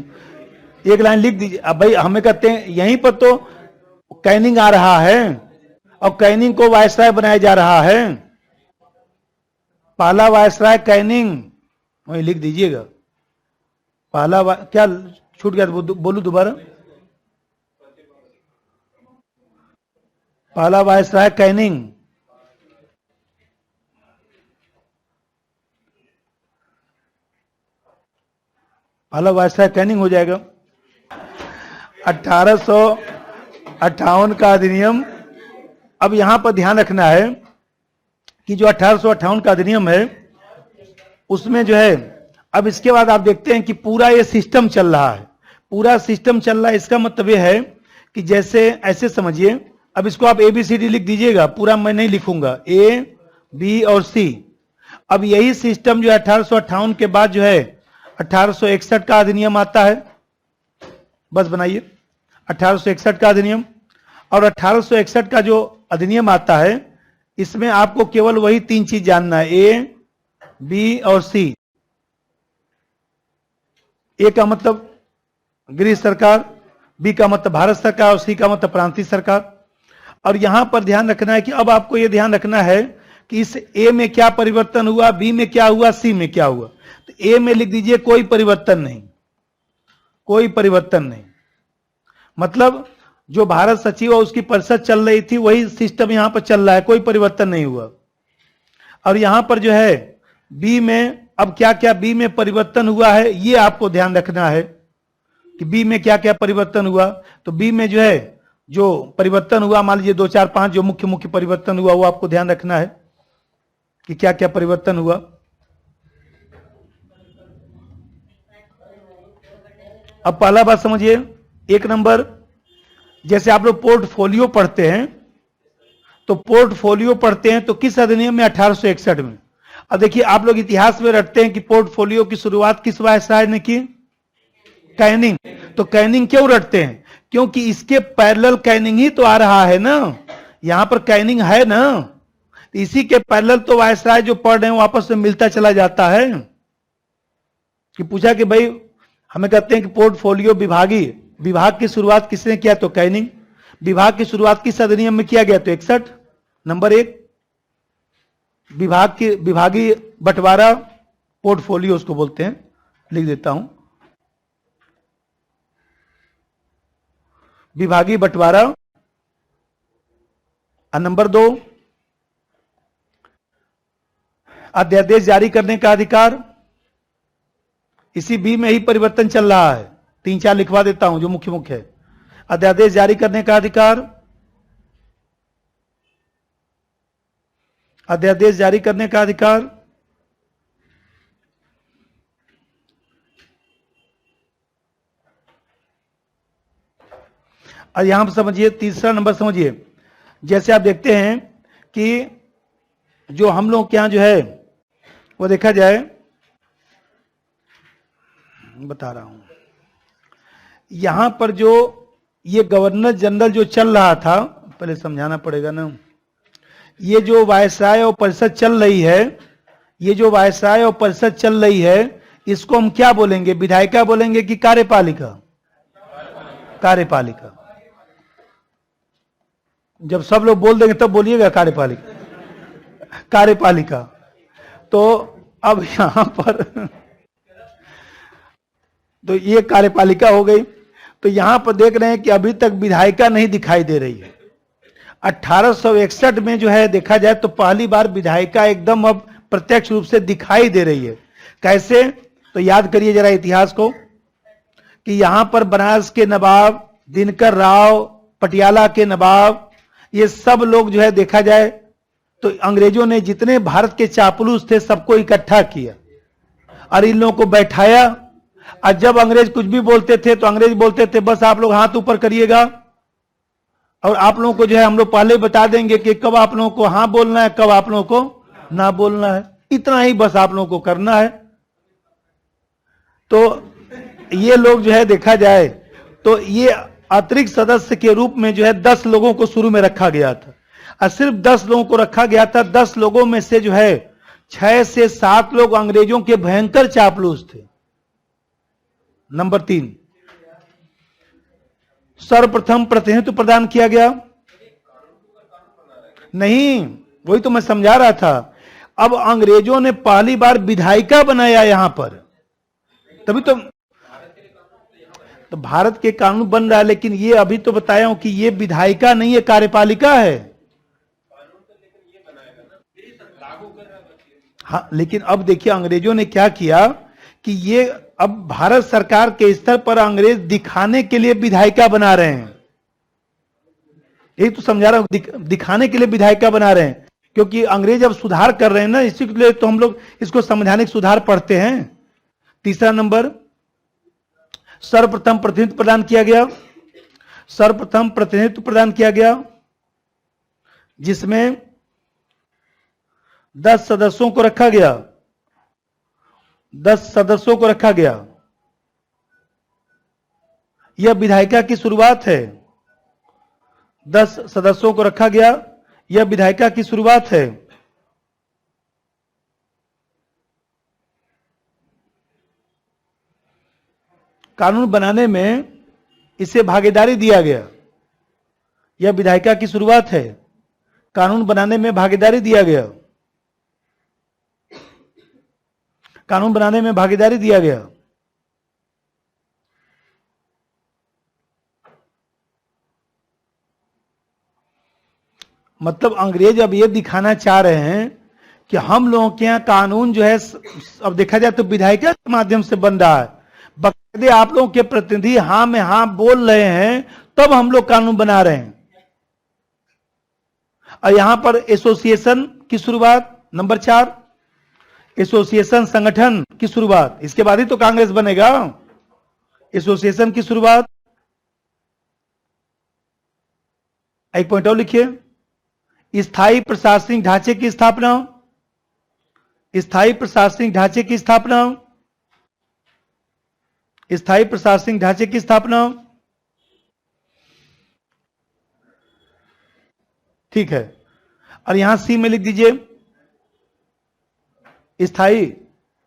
एक लाइन लिख दीजिए। अब भाई हमें कहते हैं यहीं पर तो कैनिंग आ रहा है और कैनिंग को वायसराय बनाया जा रहा है। पहला वायसराय कैनिंग, वही लिख दीजिएगा। पहला क्या छूट गया? बोलू दोबारा। पहला वायसराय कैनिंग, पहला वायसराय कैनिंग हो जाएगा। 1858 का अधिनियम। अब यहां पर ध्यान रखना है कि जो 1858 का अधिनियम है उसमें जो है, अब इसके बाद आप देखते हैं कि पूरा ये सिस्टम चल रहा है, पूरा सिस्टम चल रहा है। इसका मतलब ये है कि जैसे ऐसे समझिए, अब इसको आप ABCD लिख दीजिएगा, पूरा मैं नहीं लिखूंगा, A, B और C। अब यही सिस्टम जो 1858 के बाद जो है 1861 का अधिनियम आता है, बस बनाइए 1861 का अधिनियम। और 1861 का जो अधिनियम आता है इसमें आपको केवल वही तीन चीज जानना है, A, B और C। A का मतलब गृह सरकार, B का मतलब भारत सरकार और C का मतलब प्रांतीय सरकार। और यहां पर ध्यान रखना है कि अब आपको यह ध्यान रखना है कि इस A में क्या परिवर्तन हुआ, B में क्या हुआ, C में क्या हुआ। तो A में लिख दीजिए कोई परिवर्तन नहीं, कोई परिवर्तन नहीं। मतलब जो भारत सचिव और उसकी परिषद चल रही थी वही सिस्टम यहां पर चल रहा है, कोई परिवर्तन नहीं हुआ। और यहां पर जो है बी में अब क्या क्या बी में परिवर्तन हुआ है ये आपको ध्यान रखना है कि बी में क्या क्या परिवर्तन हुआ। तो बी में जो है जो परिवर्तन हुआ, मान लीजिए 2 4 5 जो मुख्य मुख्य परिवर्तन हुआ वो आपको ध्यान रखना है कि क्या क्या परिवर्तन हुआ। अब पहला बात समझिए, एक नंबर, जैसे आप लोग पोर्टफोलियो पढ़ते हैं तो पोर्टफोलियो पढ़ते हैं तो किस अधिनियम में? 1861 में। अब देखिए आप लोग इतिहास में रटते हैं कि पोर्टफोलियो की शुरुआत किस वायसराय ने की? कैनिंग। तो कैनिंग क्यों रटते हैं? क्योंकि इसके पैरेलल कैनिंग ही तो आ रहा है ना, यहां पर कैनिंग है ना, तो इसी के पैरेलल तो वायसराय जो पढ़ रहे हैं वापस में मिलता चला जाता है। कि पूछा कि भाई हमें कहते हैं कि पोर्टफोलियो विभागीय, विभाग की शुरुआत किसने किया? तो कैनिंग। विभाग की शुरुआत किस अधिनियम में किया गया? तो 61। नंबर 1 विभाग की विभागीय बंटवारा, पोर्टफोलियो उसको बोलते हैं, लिख देता हूं, विभागीय बंटवारा। और नंबर 2 अध्यादेश जारी करने का अधिकार। इसी बी में ही परिवर्तन चल रहा है, 3 4 लिखवा देता हूं जो मुख्य मुख्य है। अध्यादेश जारी करने का अधिकार, अध्यादेश जारी करने का अधिकार। और यहां पर समझिए तीसरा नंबर समझिए, जैसे आप देखते हैं कि जो हम लोग के यहां जो है वो देखा जाए, बता रहा हूं, यहां पर जो ये गवर्नर जनरल जो चल रहा था, पहले समझाना पड़ेगा ना, ये जो वायसराय और परिषद चल रही है, ये जो वायसराय और परिषद चल रही है, इसको हम क्या बोलेंगे, विधायिका बोलेंगे कि कार्यपालिका? कार्यपालिका। जब सब लोग बोल देंगे तब बोलिएगा कार्यपालिका। कार्यपालिका। तो अब यहां पर तो ये कार्यपालिका हो गई। तो यहां पर देख रहे हैं कि अभी तक विधायिका नहीं दिखाई दे रही है। 1861 में जो है देखा जाए तो पहली बार विधायिका एकदम अब प्रत्यक्ष रूप से दिखाई दे रही है। कैसे? तो याद करिए जरा इतिहास को कि यहां पर बनारस के नवाब, दिनकर राव, पटियाला के नवाब, ये सब लोग जो है देखा जाए तो अंग्रेजों ने जितने भारत के चापलूस थे सबको इकट्ठा किया और इन लोगों को बैठाया। और जब अंग्रेज कुछ भी बोलते थे तो अंग्रेज बोलते थे बस आप लोग हाथ ऊपर करिएगा और आप लोगों को जो है हम लोग पहले बता देंगे कि कब आप लोगों को हाँ बोलना है, कब आप लोगों को ना बोलना है, इतना ही बस आप लोगों को करना है। तो ये लोग जो है देखा जाए तो ये अतिरिक्त सदस्य के रूप में जो है 10 लोगों को शुरू में रखा गया था और सिर्फ 10 लोगों को रखा गया था। 10 लोगों में से जो है 6 से 7 लोग अंग्रेजों के भयंकर चापलूस थे। नंबर 3, सर्वप्रथम प्रतिनिधित्व प्रदान किया गया नहीं, वही तो मैं समझा रहा था। अब अंग्रेजों ने पहली बार विधायिका बनाया यहां पर, तभी तो भारत के कानून बन रहा है, लेकिन ये अभी तो बताया हूं कि ये विधायिका नहीं है, कार्यपालिका है। हाँ, लेकिन अब देखिए अंग्रेजों ने क्या किया कि ये अब भारत सरकार के स्तर पर अंग्रेज दिखाने के लिए विधायिका बना रहे हैं। यही तो समझा रहा हूं, दिखाने के लिए विधायिका बना रहे हैं, क्योंकि अंग्रेज अब सुधार कर रहे हैं ना, इसी के लिए तो हम लोग इसको संवैधानिक सुधार पढ़ते हैं। तीसरा नंबर, सर्वप्रथम प्रतिनिधित्व प्रदान किया गया। सर्वप्रथम प्रतिनिधित्व प्रदान किया गया जिसमें 10 सदस्यों को रखा गया। 10 सदस्यों को रखा गया। यह विधायिका की शुरुआत है। 10 सदस्यों को रखा गया, यह विधायिका की शुरुआत है। कानून बनाने में इसे भागीदारी दिया गया, यह विधायिका की शुरुआत है। कानून बनाने में भागीदारी दिया गया, कानून बनाने में भागीदारी दिया गया। मतलब अंग्रेज अब ये दिखाना चाह रहे हैं कि हम लोगों के यहाँ कानून जो है, अब देखा जाए तो विधायिका के माध्यम से बन रहा है। बकायदे आप लोगों के प्रतिनिधि हाँ में हाँ बोल रहे हैं, तब हम लोग कानून बना रहे हैं। और यहां पर एसोसिएशन की शुरुआत, नंबर 4, एसोसिएशन संगठन की शुरुआत, इसके बाद ही तो कांग्रेस बनेगा। एसोसिएशन की शुरुआत। एक पॉइंट और लिखिए, स्थायी प्रशासनिक ढांचे की स्थापना। स्थायी प्रशासनिक ढांचे की स्थापना। स्थायी प्रशासनिक ढांचे की स्थापना। ठीक है, और यहां सी में लिख दीजिए स्थायी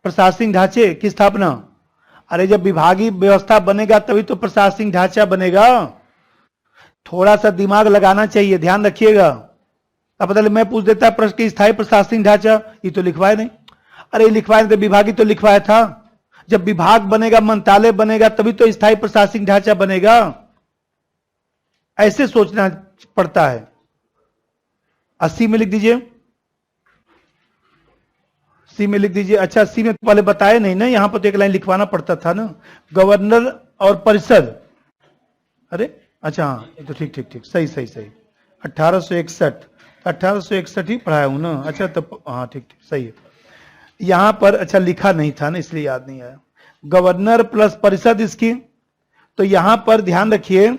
प्रशासनिक ढांचे की स्थापना। अरे जब विभागीय व्यवस्था बनेगा तभी तो प्रशासनिक ढांचा बनेगा। थोड़ा सा दिमाग लगाना चाहिए, ध्यान रखिएगा। अब बदले मैं पूछ देता प्रश्न की स्थायी प्रशासनिक ढांचा, ये तो लिखवाए नहीं। अरे लिखवाए तो विभागीय तो लिखवाया था। जब विभाग बनेगा, मंत्रालय बनेगा, तभी तो स्थायी प्रशासनिक ढांचा बनेगा। ऐसे सोचना पड़ता है। 80 में लिख दीजिए, सी में लिख दीजिए। अच्छा, सी में तो पहले बताया नहीं ना, यहां पर तो एक लाइन लिखवाना पड़ता था ना, गवर्नर और परिषद। अरे अच्छा हाँ, ये तो ठीक ठीक ठीक, सही सही सही। 1861 ही पढ़ाया हूं ना। अच्छा तब हाँ ठीक ठीक सही है। यहां पर अच्छा लिखा नहीं था ना, इसलिए याद नहीं आया। गवर्नर प्लस परिषद इसकी। तो यहां पर ध्यान रखिए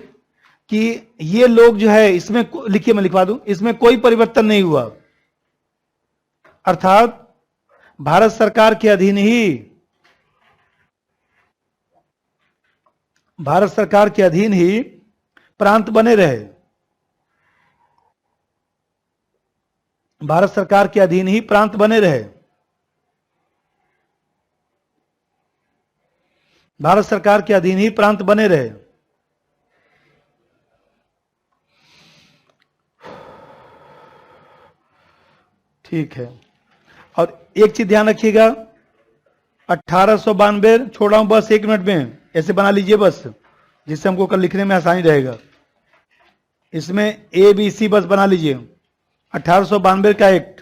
कि ये लोग जो है, इसमें लिखिए, मैं लिखवा दूं, इसमें कोई परिवर्तन नहीं हुआ। अर्थात भारत सरकार के अधीन ही, भारत सरकार के अधीन ही प्रांत बने रहे। भारत सरकार के अधीन ही प्रांत बने रहे। भारत सरकार के अधीन ही प्रांत बने रहे। ठीक है, और एक चीज ध्यान रखिएगा, 1892 छोड़ रहा हूं बस 1 मिनट में, ऐसे बना लीजिए बस, जिससे हमको कल लिखने में आसानी रहेगा। इसमें ABC बस बना लीजिए। 1892 का एक्ट